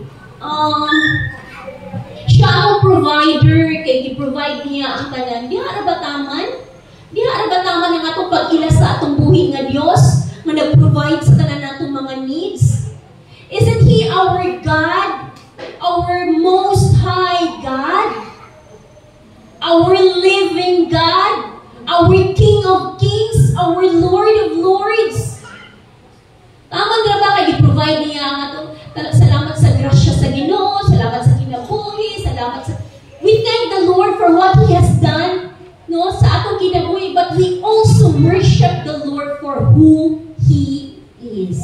Siya ang provider, kay i-provide niya ang tanan. Diha arabataman ang atong pag-ila sa atong buhi nga Dios, nga nag-provide sa tanan natong mga needs. Isn't He our God? Our most high God? Our living God? Our King of Kings? Our Lord of Lords? Tama na ba kay i-provide niya ang atong salamat sa grasya sa Ginoo, salamat sa kinabuhi, salamat sa... We thank the Lord for what He has done, no, sa atong kinabuhi, but we also worship the Lord for who He is.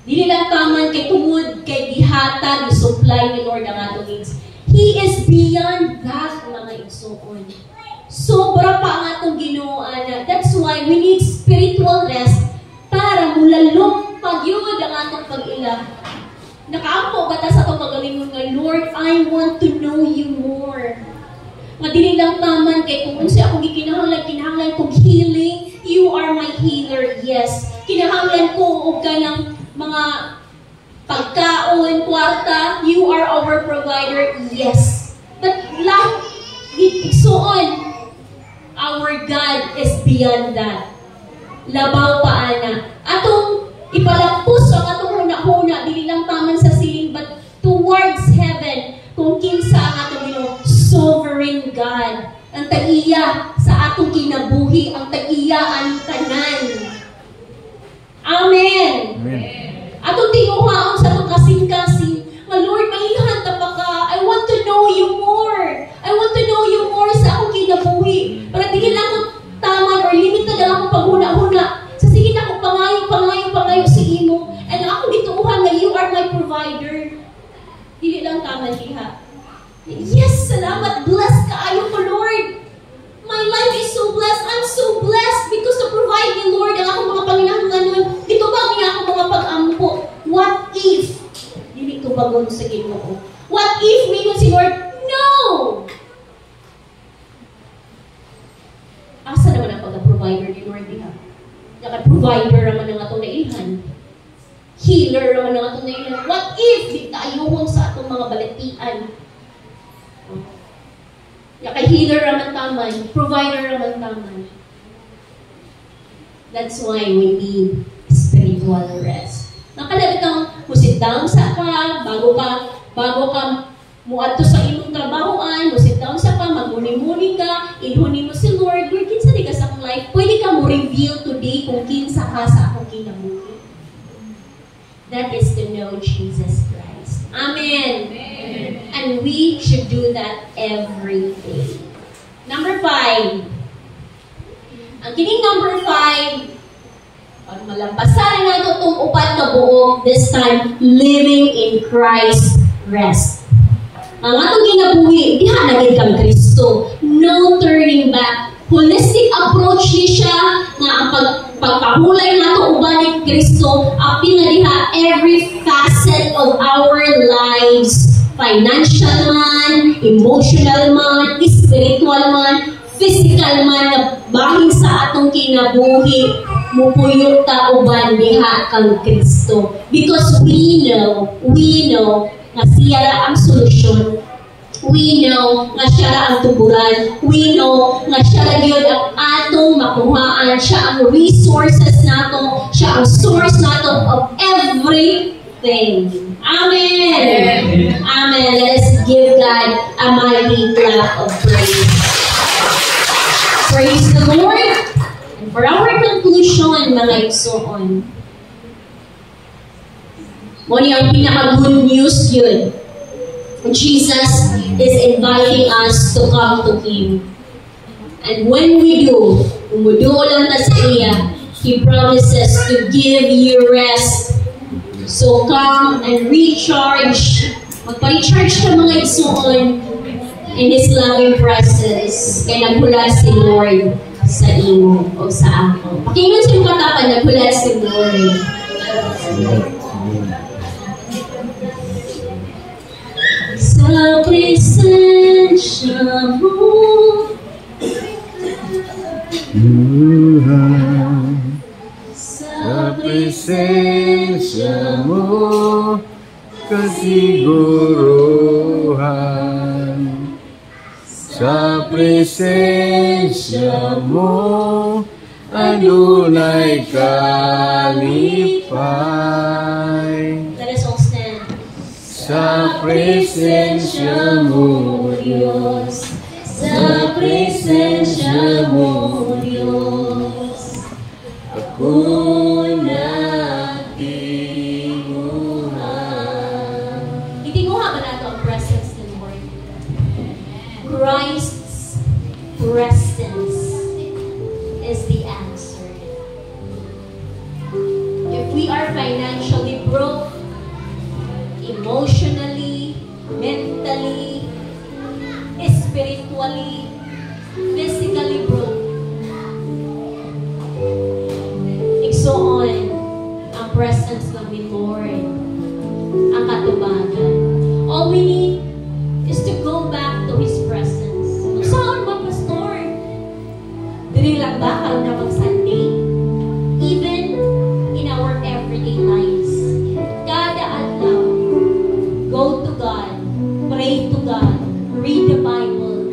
Dili lang taman kay tungod, kay gihata, gi-supply ni Lord ang atong needs. He is beyond that, mga igsoon. Sobra pa ang atong Ginoo, ana. That's why we need spiritual rest para mulalong pagyud ang atong pag-ila. Nakaampo ba ta sa itong magalingon nga, Lord, I want to know you more. Madili lang taman kay kung unsa akong kinahanglan kong healing, you are my healer, yes. Kinahanglan ko og kanang mga pagkaon, kwarta, you are our provider, yes. But like, igsoon, our God is beyond that. Labaw pa ana. Atong ipalampos ang atong huna-huna, dili lang taman sa siling, but towards heaven, kung kinsa ang atong Ginoo, sovereign God. Ang tag-iya sa atong kinabuhi, ang tag-iya ang tanan. Amen. Amen. Atong tinuhaon sa atong kasing-kasing, nga Lord, maihan ta pa ka. I want to know you more. I want to know you more sa akong kinabuhi. Para dili lang ako taman or limited lang akong paghuna-huna. Sa sige na akong pangayo si imo. And ako gituuhan na you are my provider. Dili lang tama diha. Yes, salamat. Blessed kaayo ko, Lord. My life is so blessed. I'm so blessed because to provide me, Lord, ang akong mga panginahanglanon. Dito ba ang akong mga pag-ampo? What if? Dili ito bagon sa Ginoo. What if mingon si Lord? No! Asa naman ang pag-provider ni Lord diha? Naka-provider naman ang atong naihan. Healer naman ang atong naihan. What if di tayo sa atong mga balatian? Healer naman taman, provider naman taman. That's why we need spiritual rest. Nakalagay kang musit down sa ka, bago ka muadto sa imong trabahoan, musit down sa ka, magmuni-muni ka, inhuni mo si Lord, kinsa di ka sa akong life, pwede ka mo reveal today kung kinsa ka sa akong kinabuhi. That is to know Jesus Christ. Amen. And we should do that every day. Number 5. Ang kining number 5, pag malampasan na ito itong upat na buo, this time, living in Christ rest. Ang atong ginabuhi, di hanagin kang Kristo. No turning back. Holistic approach ni siya na ang pagkahulay na ito uban ni Kristo, apil na diha every facet of our lives. Financial man, emotional man, spiritual man, physical man, na bahin sa atong kinabuhi, mupuyok ta uban diha kang Kristo. Because we know na siya ra ang solusyon. We know nga siya ra ang tuburan. We know nga siya ra gyud ang atong makuhaan. Siya ang resources nato. Siya ang source nato of everything. Amen. Amen. Let us give God a mighty clap of praise. Praise the Lord. And for our conclusion, mga igsoon, mo ni ang pinaka-good news yun. Jesus is inviting us to come to Him. And when we do, kung muduo lang na sa iya, He promises to give you rest. So come and recharge. Magpa-recharge ka mga igsoon in His loving presence. Kaya naghulat si Lord sa imo o sa ako. Pakinggan sa iyong katapan, naghulat si Lord. Sa presensya mo, sa presensya mo, kasiguruhan. Sa presensya mo, adunay kalipay. Let us all stand. Sa presensya mo, Diyos, sa presensya mo, Diyos, ako nagtinguhan. Itinguhan ba nato ang presence ng Lord? Christ's presence is the answer. If we are financially broke, emotionally, mentally, spiritually, physically broke, igsoon ang presence ng Lord, ang katubagan. All we need is to go back to His presence. Saan ba, Pastor? Dili lang ba karon na mag-Sunday? Even in our everyday lives, kada adlaw, go to God, pray to God, read the Bible,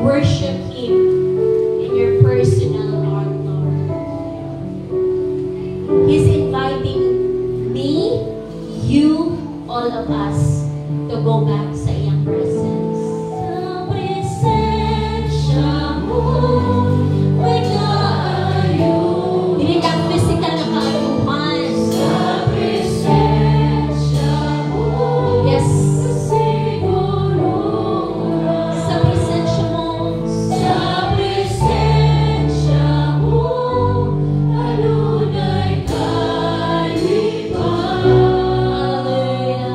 worship Him in your personal altar. He's inviting me, you, all of us to go back sa iyang presence. Sa presensya mo, may kaayo. Hindi ka physical na kaayuhan. Sa presensya mo, yes. Sa presensya mo, adunay kalipay. Hallelujah.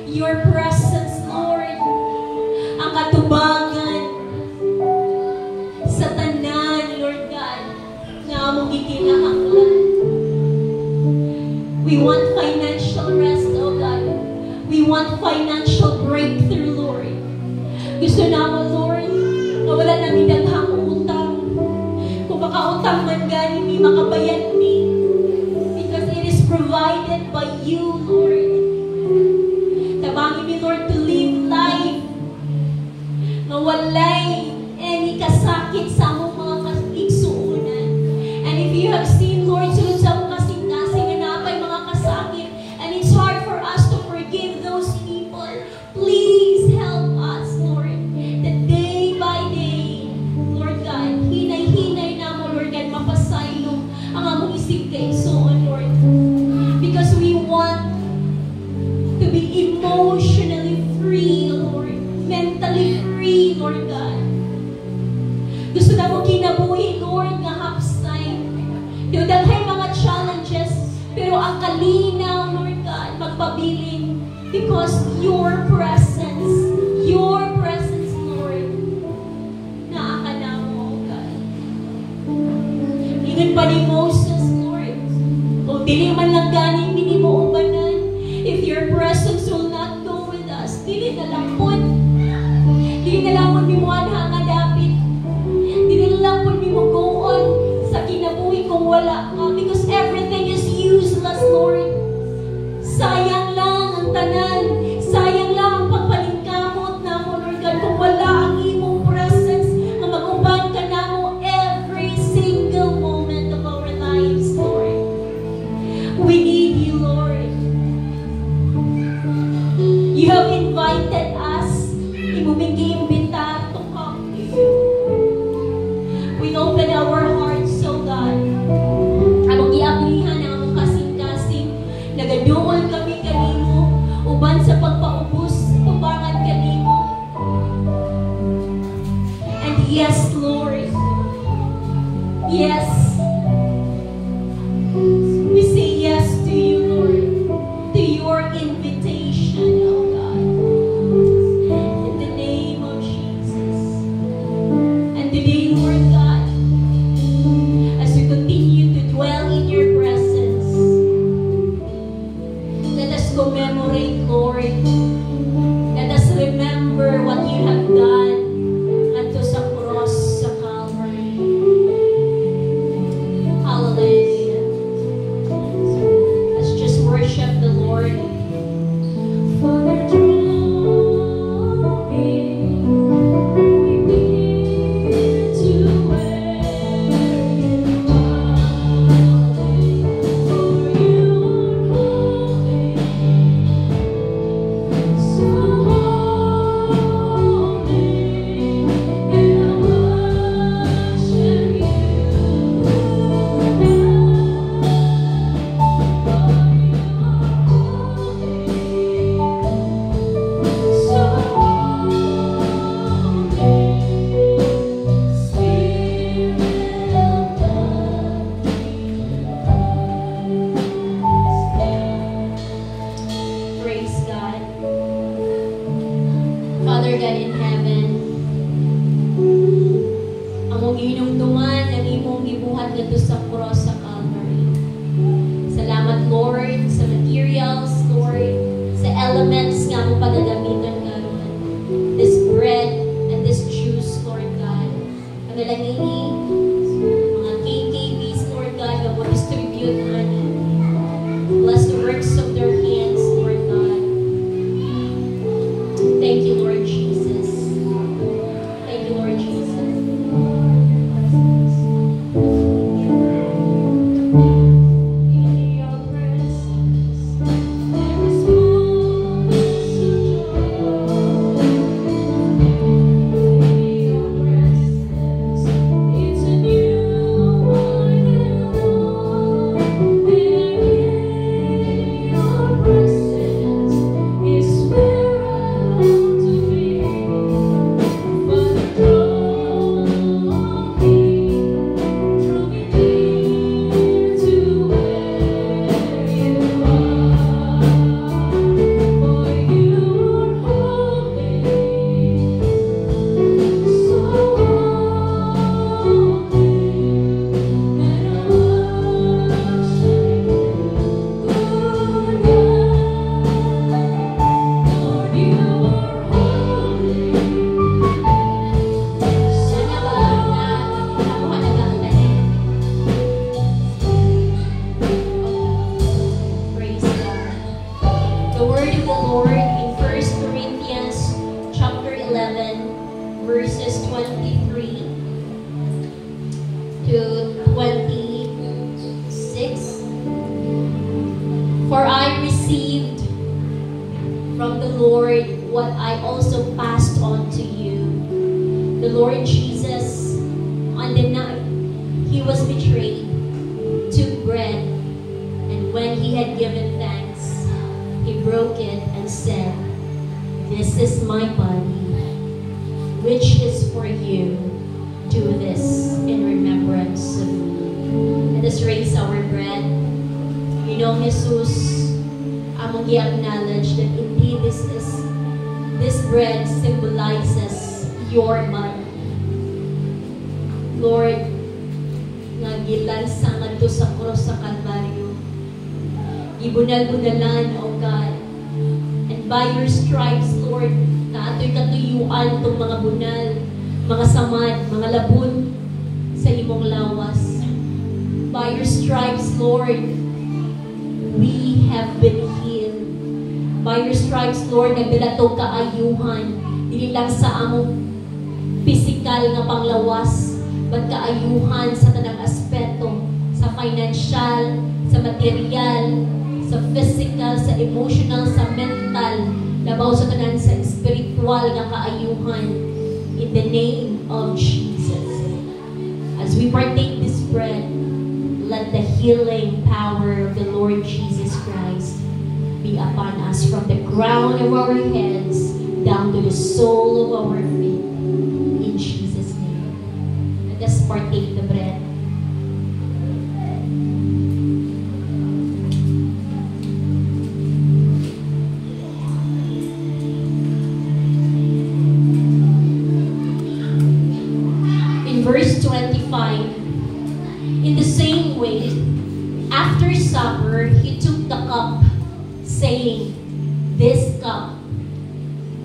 Your presence, Lord, ang katubangan sa tanan, Lord God, na among gikinahanglan. We want financial rest, oh God. We want financial breakthrough, Lord. Gusto naman, Lord, na wala namin daghang utang. Kung makautang man gani, may makabayad ni. Because it is provided by you, Lord. Tabangin mi, Lord, to live life na walay any kasakit sa among mga kaigsuunan. And if you have seen, Lord, sulod sa among kasing-kasing na napay mga kasakit, and it's hard for us to forgive those people, please help us, Lord, that day by day, Lord God, hinay-hinay na mo, Lord God, mapasaylo ang among isip kaigsuon, Lord. Because we want to be emotionally free, Lord, mentally free, Lord God. Gusto na mo kinabuhi, Lord, nga hapsay. Daghay mga challenges, pero ang kalinaw, Lord God, magpabilin. Because your presence, Lord, naakala mo, oh God. Ingon pa ni Moses, Lord, kung dili man lang ganing minimo ubanan, if your presence will not go with us, dili na lang po. Dili na lang po ni mo anha nga dapit. Dili na lang po ni mo go on sa kinabuhi kung wala ka. Because everything is useless, Lord. Sayang lang ang tanan. Sayang lang ang pagpaningkamot na mo, Lord God, kung wala ang imong presence na mag-uban ka na mo every single moment of our lives, Lord. We need you, Lord. You have invited us. Imumigi-imbita to come to you. We open our hearts, so God. Among giablihan ang among kasing-kasing. Nagaduol kami kanimo. Uban sa pagpaubos, tubangan kanimo. And yes, Lord. Yes. We say yes to you, Lord. To your invitation, oh God. In the name of Jesus. And today, Lord God, as we continue to dwell in your presence, let us commemorate, Lord. Let us remember what you have done unto sa cross sa Calvary. Hallelujah. Let's just worship the Lord. Father, draw me to where you are, for you are holy, so holy, and I worship you Praise God. Father God in heaven, among hinumduman ang imong gibuhat dito sa cross sa Calvary. Salamat, Lord, sa materials, Lord, sa elements nga mo pagagamitan karon. This bread and this juice, Lord God. Panalangini, mga KKBs, Lord God, na mo distribute ani. Bless the works of their hands, Lord God. Thank you, Lord Jesus. Thank you, Lord Jesus. In your presence, there is fullness of joy. In your presence, what I also passed on to you. The Lord Jesus, on the night He was betrayed, took bread, and when He had given thanks, He broke it and said, "This is my body, which is for you. Do this in remembrance of me." Let us raise our bread. You know, Jesus, among i-acknowledge that indeed this bread symbolizes your body. Lord, nagilansa ngadto sa cross sa Kalbaryo. Gibunal-bunalan, O God. And by your stripes, Lord, naatoy katuyuan itong mga bunal, mga samad, mga labun sa imong lawas. By your stripes, Lord, we have been healed. By your stripes, Lord, nagdala tong kaayuhan. Dili lang sa among physical nga panglawas, but kaayuhan sa tanang aspeto, sa financial, sa material, sa physical, sa emotional, sa mental, labaw sa tanan sa spiritual nga kaayuhan. In the name of Jesus. As we partake this bread, let the healing power of the Lord Jesus Christ be upon us from the crown of our heads down to the sole of our feet. In Jesus' name. Let us partake the bread. In verse 25, in the same way, after supper, He took the cup, saying, "This cup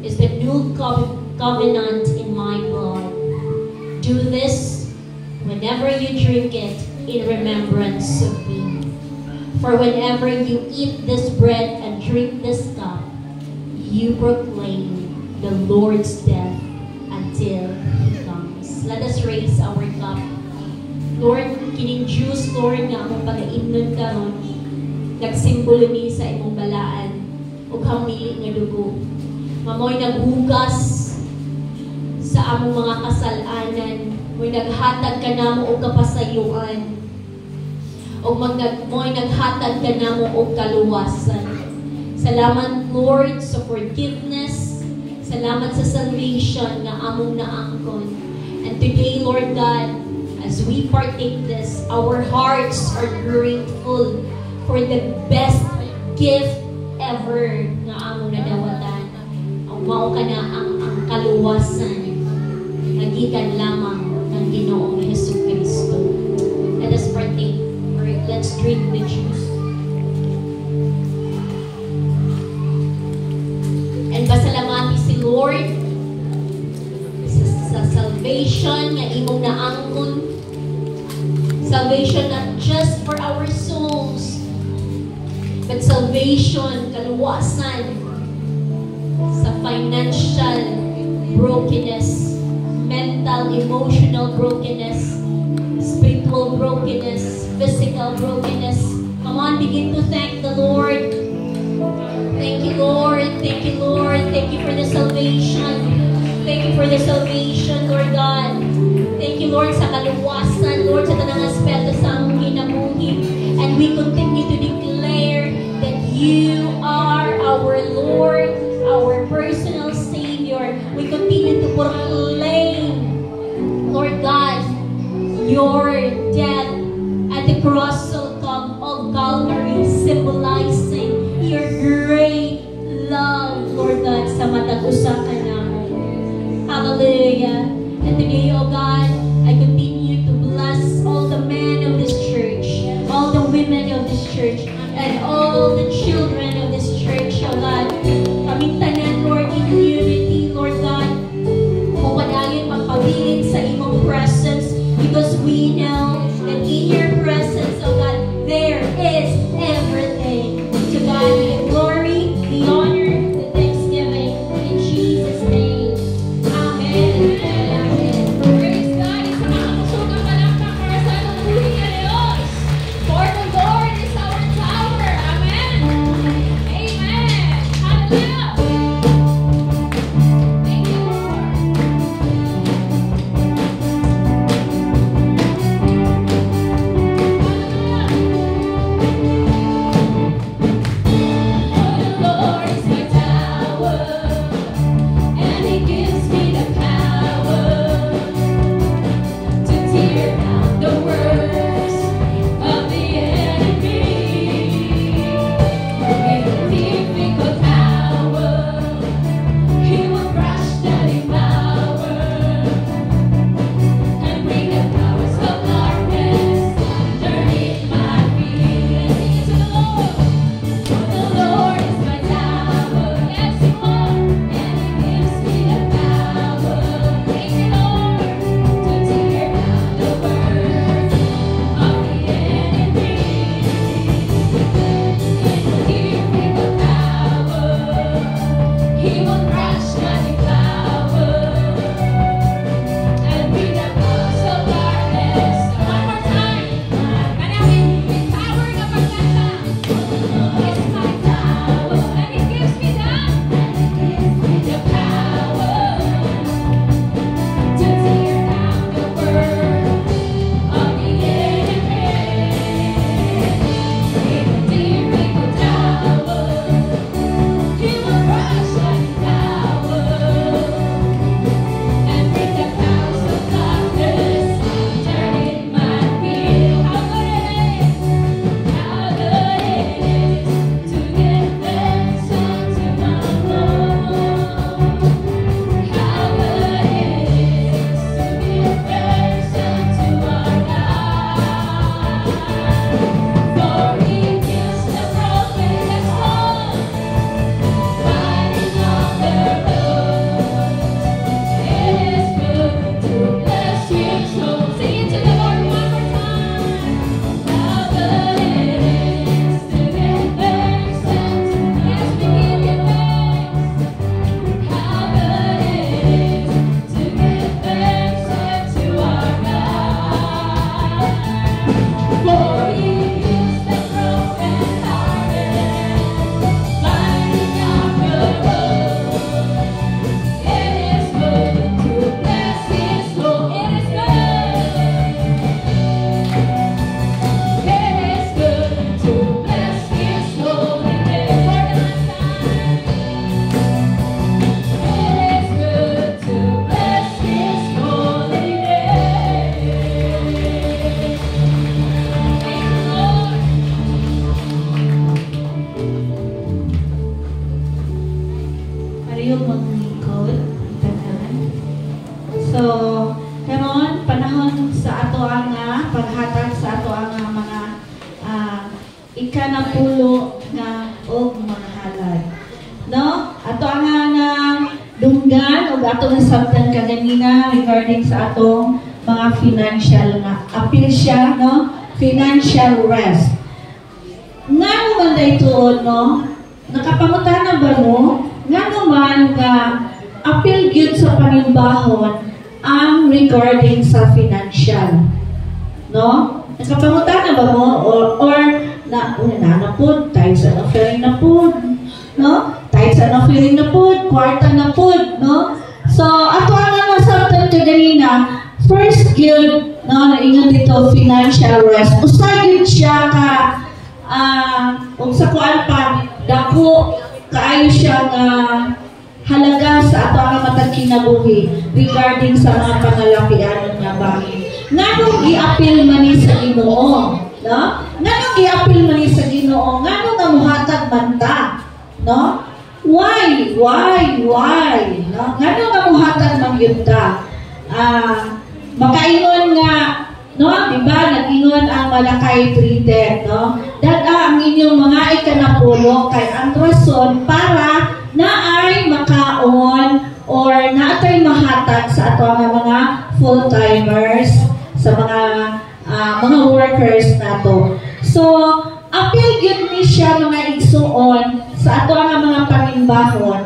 is the new covenant in my blood. Do this whenever you drink it in remembrance of me. For whenever you eat this bread and drink this cup, you proclaim the Lord's death until He comes." Let us raise our cup. Lord, kining juice, Lord, nga among pag-aimnon karon, nagsimbolo ni sa imong balaan ug hamili nga dugo. Mamoy naghugas sa among mga kasalanan, moy naghatag kanamo og kapasayloan. O moy naghatag kanamo og kaluwasan. Salamat, Lord, sa forgiveness. Salamat sa salvation nga among naangkon. And today, Lord God, as we partake this, our hearts are grateful for the best gift ever na among nadawatan. Ang mao kana ang kaluwasan nagikan lamang ng Ginoong Jesucristo. Let us partake, or let's drink the juice. And pasalamati si Lord sa salvation nga imong naangkon. Salvation not just for our souls, but salvation, kaluwasan sa financial brokenness, mental, emotional brokenness, spiritual brokenness, physical brokenness. Come on, begin to thank the Lord. Thank you, Lord. Thank you, Lord. Thank you for the salvation. Thank you for the salvation, Lord God. Thank you, Lord, sa kaluwasan, Lord, sa tanang aspeto sa among kinabuhi. And we continue to declare that you are our Lord, our personal Savior. We continue to proclaim, Lord God, your death at the cross of Calvary, symbolizing your great love, Lord God, sa matag usa ka namin. Hallelujah. And today, oh God, I continue to bless all the men of this church, all the women of this church, and all the children of this church, oh God. Kaming tanan, Lord, in unity, Lord God. Kung panagin magpabilin sa imong presence, because we know that in your presence, oh God, there is everything. To God be the glory, the honor, the thanksgiving, in Jesus' name. Amen. Praise God. Isa makakasunod ka lang para sa ating buhay na Diyos. For the Lord is our tower. Amen. So, karon panahon sa ato ang paghatag sa ato ang mga ikanapulo na og mga halad. No? Ato ang dunggan o ato nga sabtan kaganina regarding sa atong mga financial nga appeal siya, no? Financial rest. Nga naman dayto, no? Nakapangutan ba mo? Nga naman nga appeal gyud sa panimbahon ang regarding sa financial. No? Nakapangutan ba mo? Or na po, tithes and offering na po, no? Tithes and offering na po, kwarta na po, no? So, ato ang nasabtan kaganina, first gyud, no, naingon dito, financial rest. Usay gyud siya ka, kung sa kuan pa, dako, kaayo siya nga halaga sa ato ang matag kinabuhi regarding sa mga pangalapian nga bahin. Nganong i-appeal man ni sa Ginoo, no? Nganong i-appeal man ni sa Ginoo, nganong nga muhatag man ta, no? Why? No? Nganong nga muhatag man gyud ta? Makaingon nga, no? Diba? Nag-ingon ang Malakay 3:10, no? Dada ang inyong mga ikanapulo kay ang rason para naay makaon or naatay mahatag sa ato nga mga full-timers, sa mga workers nato. So, appeal gyud ni siya mga igsuon sa ato nga mga panimbahon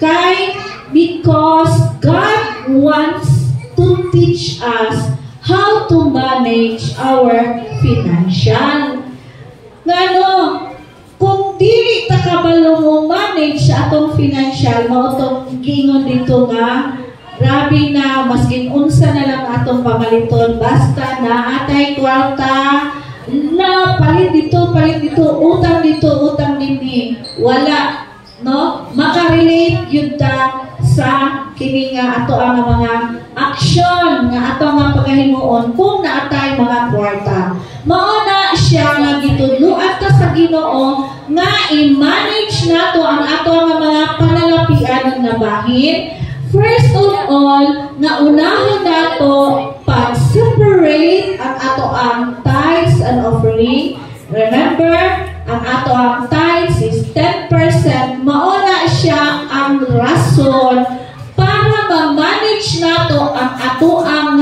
kay because God wants to teach us how to manage our financial. Ngano, kung dili ta kabalo mo manage sa atong financial, mao tong giingon dito nga, grabe na, maskin unsa na lang atong pamaliton, basta na atay kwarta, na palit dito, utang dito, utang dinhi. Wala, no? Makarelate yun ta sa kini nga ato ang mga aksyon nga ato nga pagahimuon kung naatay mga kwarta. Mauna siya nga gitudloan ta sa Ginoo nga i-manage nato ang ato nga mga panalapian nga bahin. First of all, nga unahon nato pag-separate ang ato ang tithes and offering. Remember, ang ato ang tithes is 10%. Mauna siya ang rason para ma-manage nato ang ato ang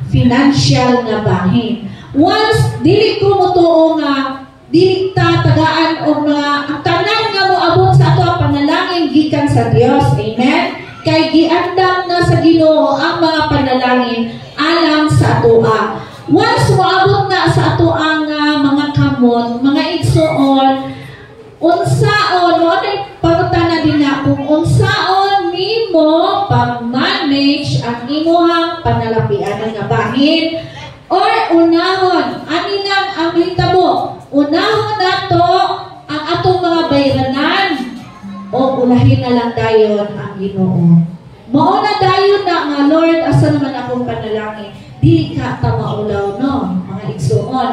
financial nga bahin. Once dili ko motuo nga dili ta tagaan og ang tanan nga moabot sa ato ang panalangin gikan sa Dios. Amen. Kay giandam na sa Ginoo ang mga panalangin alang sa atoa. Once moabot na sa ato ang mga kamot, mga igsuon, unsaon, mo na pangutana din na kung unsaon nimo pag-manage ang imuhang panalapian nga bahin or unahon, ani lang ang hitabo, unahon nato ang atong mga bayranan o ulahin na lang dayon ang Ginoo. Mao na dayon na nga, Lord, asa naman akong panalangin? Dili ka ta maulaw, no, mga igsuon.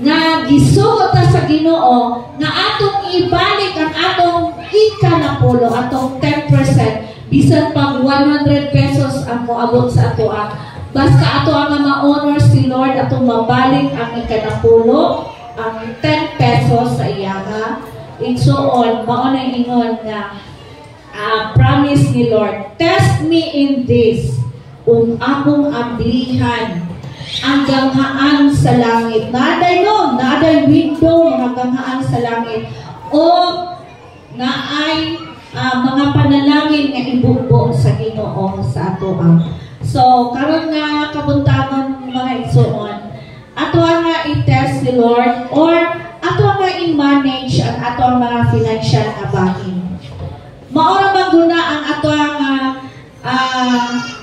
Na gisuot ta sa Ginoo na atong ibalik ang atong ikanapulo, atong 10%, bisan pang 100 pesos ang moabot sa atoa. Basta ato ang ma-honor si Lord, atong mabalik ang ikanapulo, ang 10 pesos sa iyaga. Igsuon, mao na ingon nga promise ni Lord, test me in this, akong ablihan ang ganghaan sa langit. Naaday no, naaday window, mga ganghaan sa langit. O naay mga panalangin nga ibugbo sa Ginoo sa ato So, karon nga kabuntagon mga igsuon, ato nga i-test si Lord or ato nga i-manage ang ato mga financial nga bahin. Maura maguna ang ato nga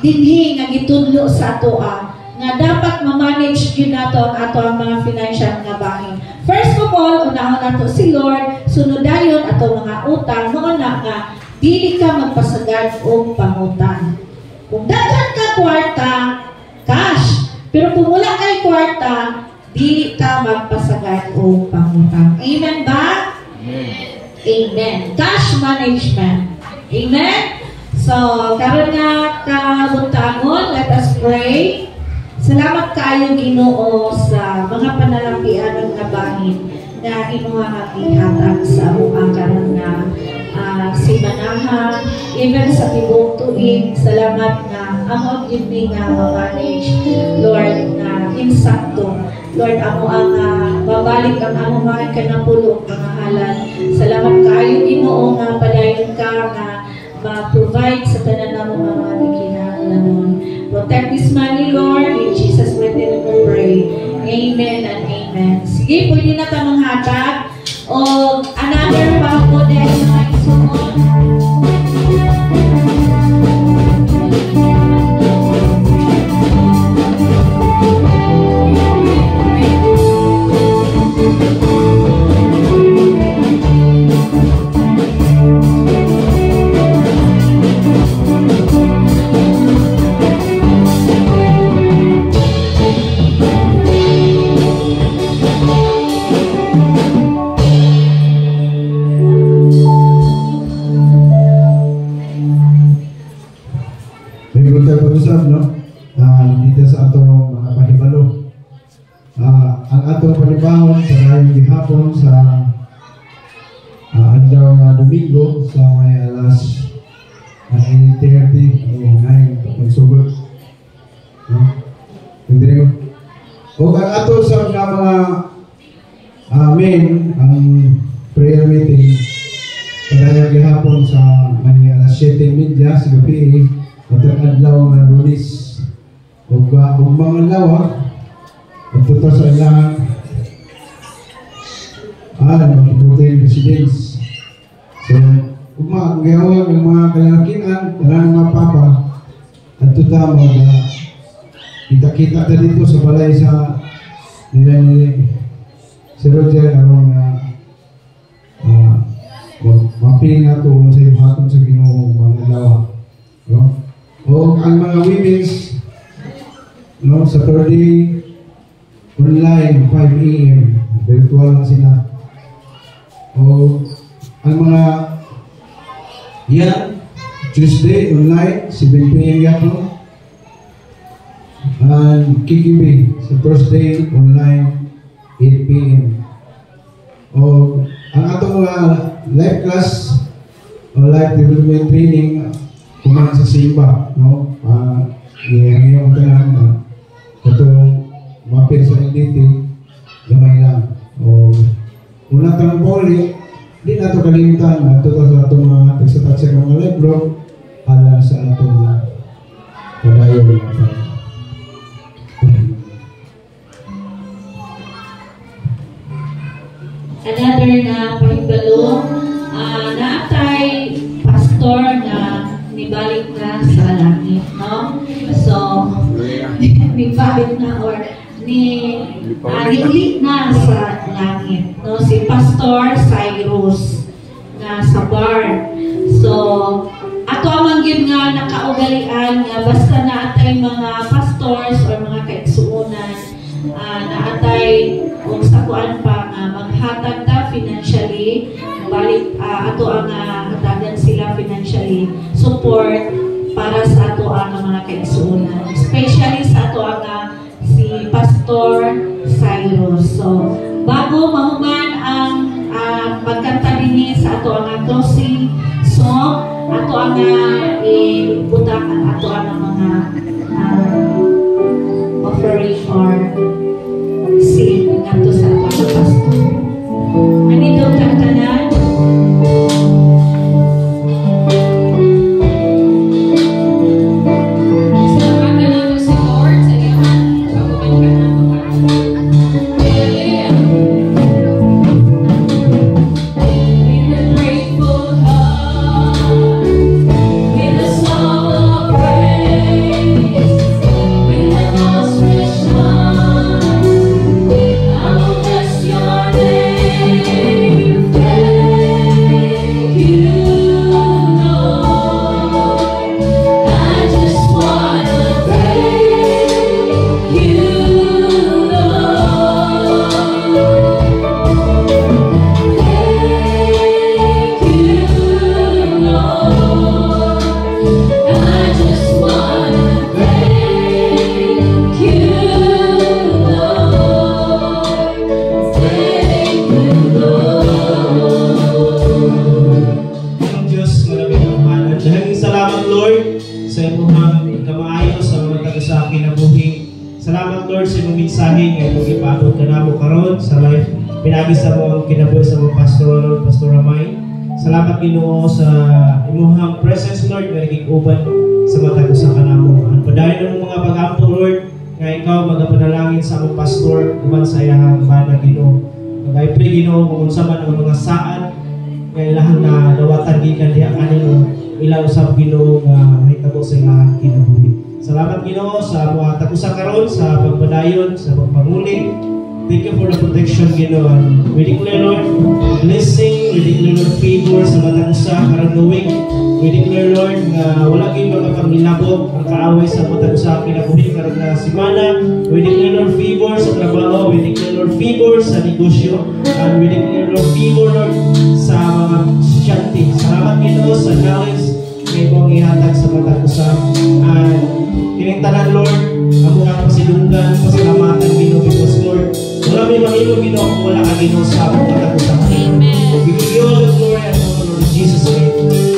dinhi nga gitudlo sa ato nga dapat ma-manage gyud nato ang ato mga financial nga bahin. First of all, unahon nato si Lord, sunod dayon ato mga utang, mao na nga dili ka magpasagad og pangutang. Kung daghan ka kwarta, cash. Pero kung wala kay kwarta, dili ka magpasagad og pangutang. Amen ba? Amen. Cash management. Amen. So, karon nga kabuntangon, let us pray. Salamat kayo Ginoo sa mga panalapian nga bahin na imuha nga gihatag sa among karon nga simanahan, even sa tibok tuig. Salamat na among gindi nga ma-manage, Lord, na insakto. Lord, amo ang babalik ang among mga kanapulong pangahalan. Salamat kayo Ginoo nga padayon ka nga ma-provide sa tanan namong mga kinahanglanon. Protect this money, Lord. In Jesus' mighty name we pray. Amen and amen. Sige, pwede na tamang hatag. O another pa po dahil na isunod. Dito sa atong mga pahibalo. Ang atong panibahon sa ngayong gihapon sa adlaw nga Domingo sa may alas 8:30 o 9 pagsugod. O ang ato sa mga ang prayer meeting kadayang gihapon sa may alas 7:30 sa gabi atong adlaw nga Lunes. Kung mga lawa, at ito sa ilang magpupunta yung residence. So, kung magawa ng mga kalalakinan, ng mga papa, at ito kita-kita na dito sa balay sa nila ni si Roger, mapili na ito sa yung hatong sa Ginoo mga lawa. O ang mga women's Saturday online 5 AM virtual na sila. O ang mga Tuesday online 7 PM yapo. And KKB sa Thursday online 8 PM. O ang atong live class o live development training kuman sa Simba, ngayon tanan itong mapir sa LDT gamay lang. O una tanong poli, di na ito kalimutan ito sa itong mga tagsatatsa ng mga libro alam sa itong padayo ng another na pahibalo naatay pastor na nibalik na sa langit, no? So, nibalik na or nilik na sa langit, no? Si Pastor Cyrus na sa bar. So, ato amang yun nga nakaugalian nga basta naatay mga pastors or mga kaigsuunan naatay kung sa kuan pa maghatag ta financially balik ato ang hatagan sila financially support para sa ato ang mga kaigsuunan, especially sa ato ang si Pastor Cyrus. So bago mahuman ang pagkanta din sa ato ang closing song, ato ang ibutak ang ato ang mga offering or sin ngadto sa ato ang pastor. Anito kantanan With a sa imong kamaayo sa mga taga sa kinabuhi. Salamat Lord sa imong mensahe nga imong ipaabot kanamo karon sa life. Pinagi sa mo ang kinabuhi sa mga pastor, Pastor Ramay. Salamat Ginoo sa imong presence Lord nga nagig-uban sa mga taga sa kanamo. Ang padayon ng mga pag-ampo Lord nga ikaw magapanalangin sa among pastor uban sa iyang bana Ginoo. Mag-pray Ginoo kung unsa man ang mga saan nga ilahang na dawatan gikan diha kanino ilaw usab Ginoo nga mahitabo sa ilang kinabuhi. Salamat Ginoo sa mga tagusa karon sa pagpadayon sa pagpanguli. Thank you for the protection Ginoo. We declare Lord blessing, we declare Lord favor sa mga tagusa karon knowing. We declare Lord nga wala gyud makapangilabot ang kaaway sa mga tagusa kinabuhi karon na semana. We declare Lord favor sa trabaho, we declare Lord favor sa negosyo, and we declare Lord favor Lord sa mga estudyante. Salamat Ginoo sa knowledge may mong ihatag sa mga tagusa. And kining tanan Lord, ang mga pasilungan, pasalamatan Ginoo because Lord, wala may mahilo Ginoo kung wala ka Ginoo sa mga tagusa. Amen. We give you all the glory and honor in Jesus' name.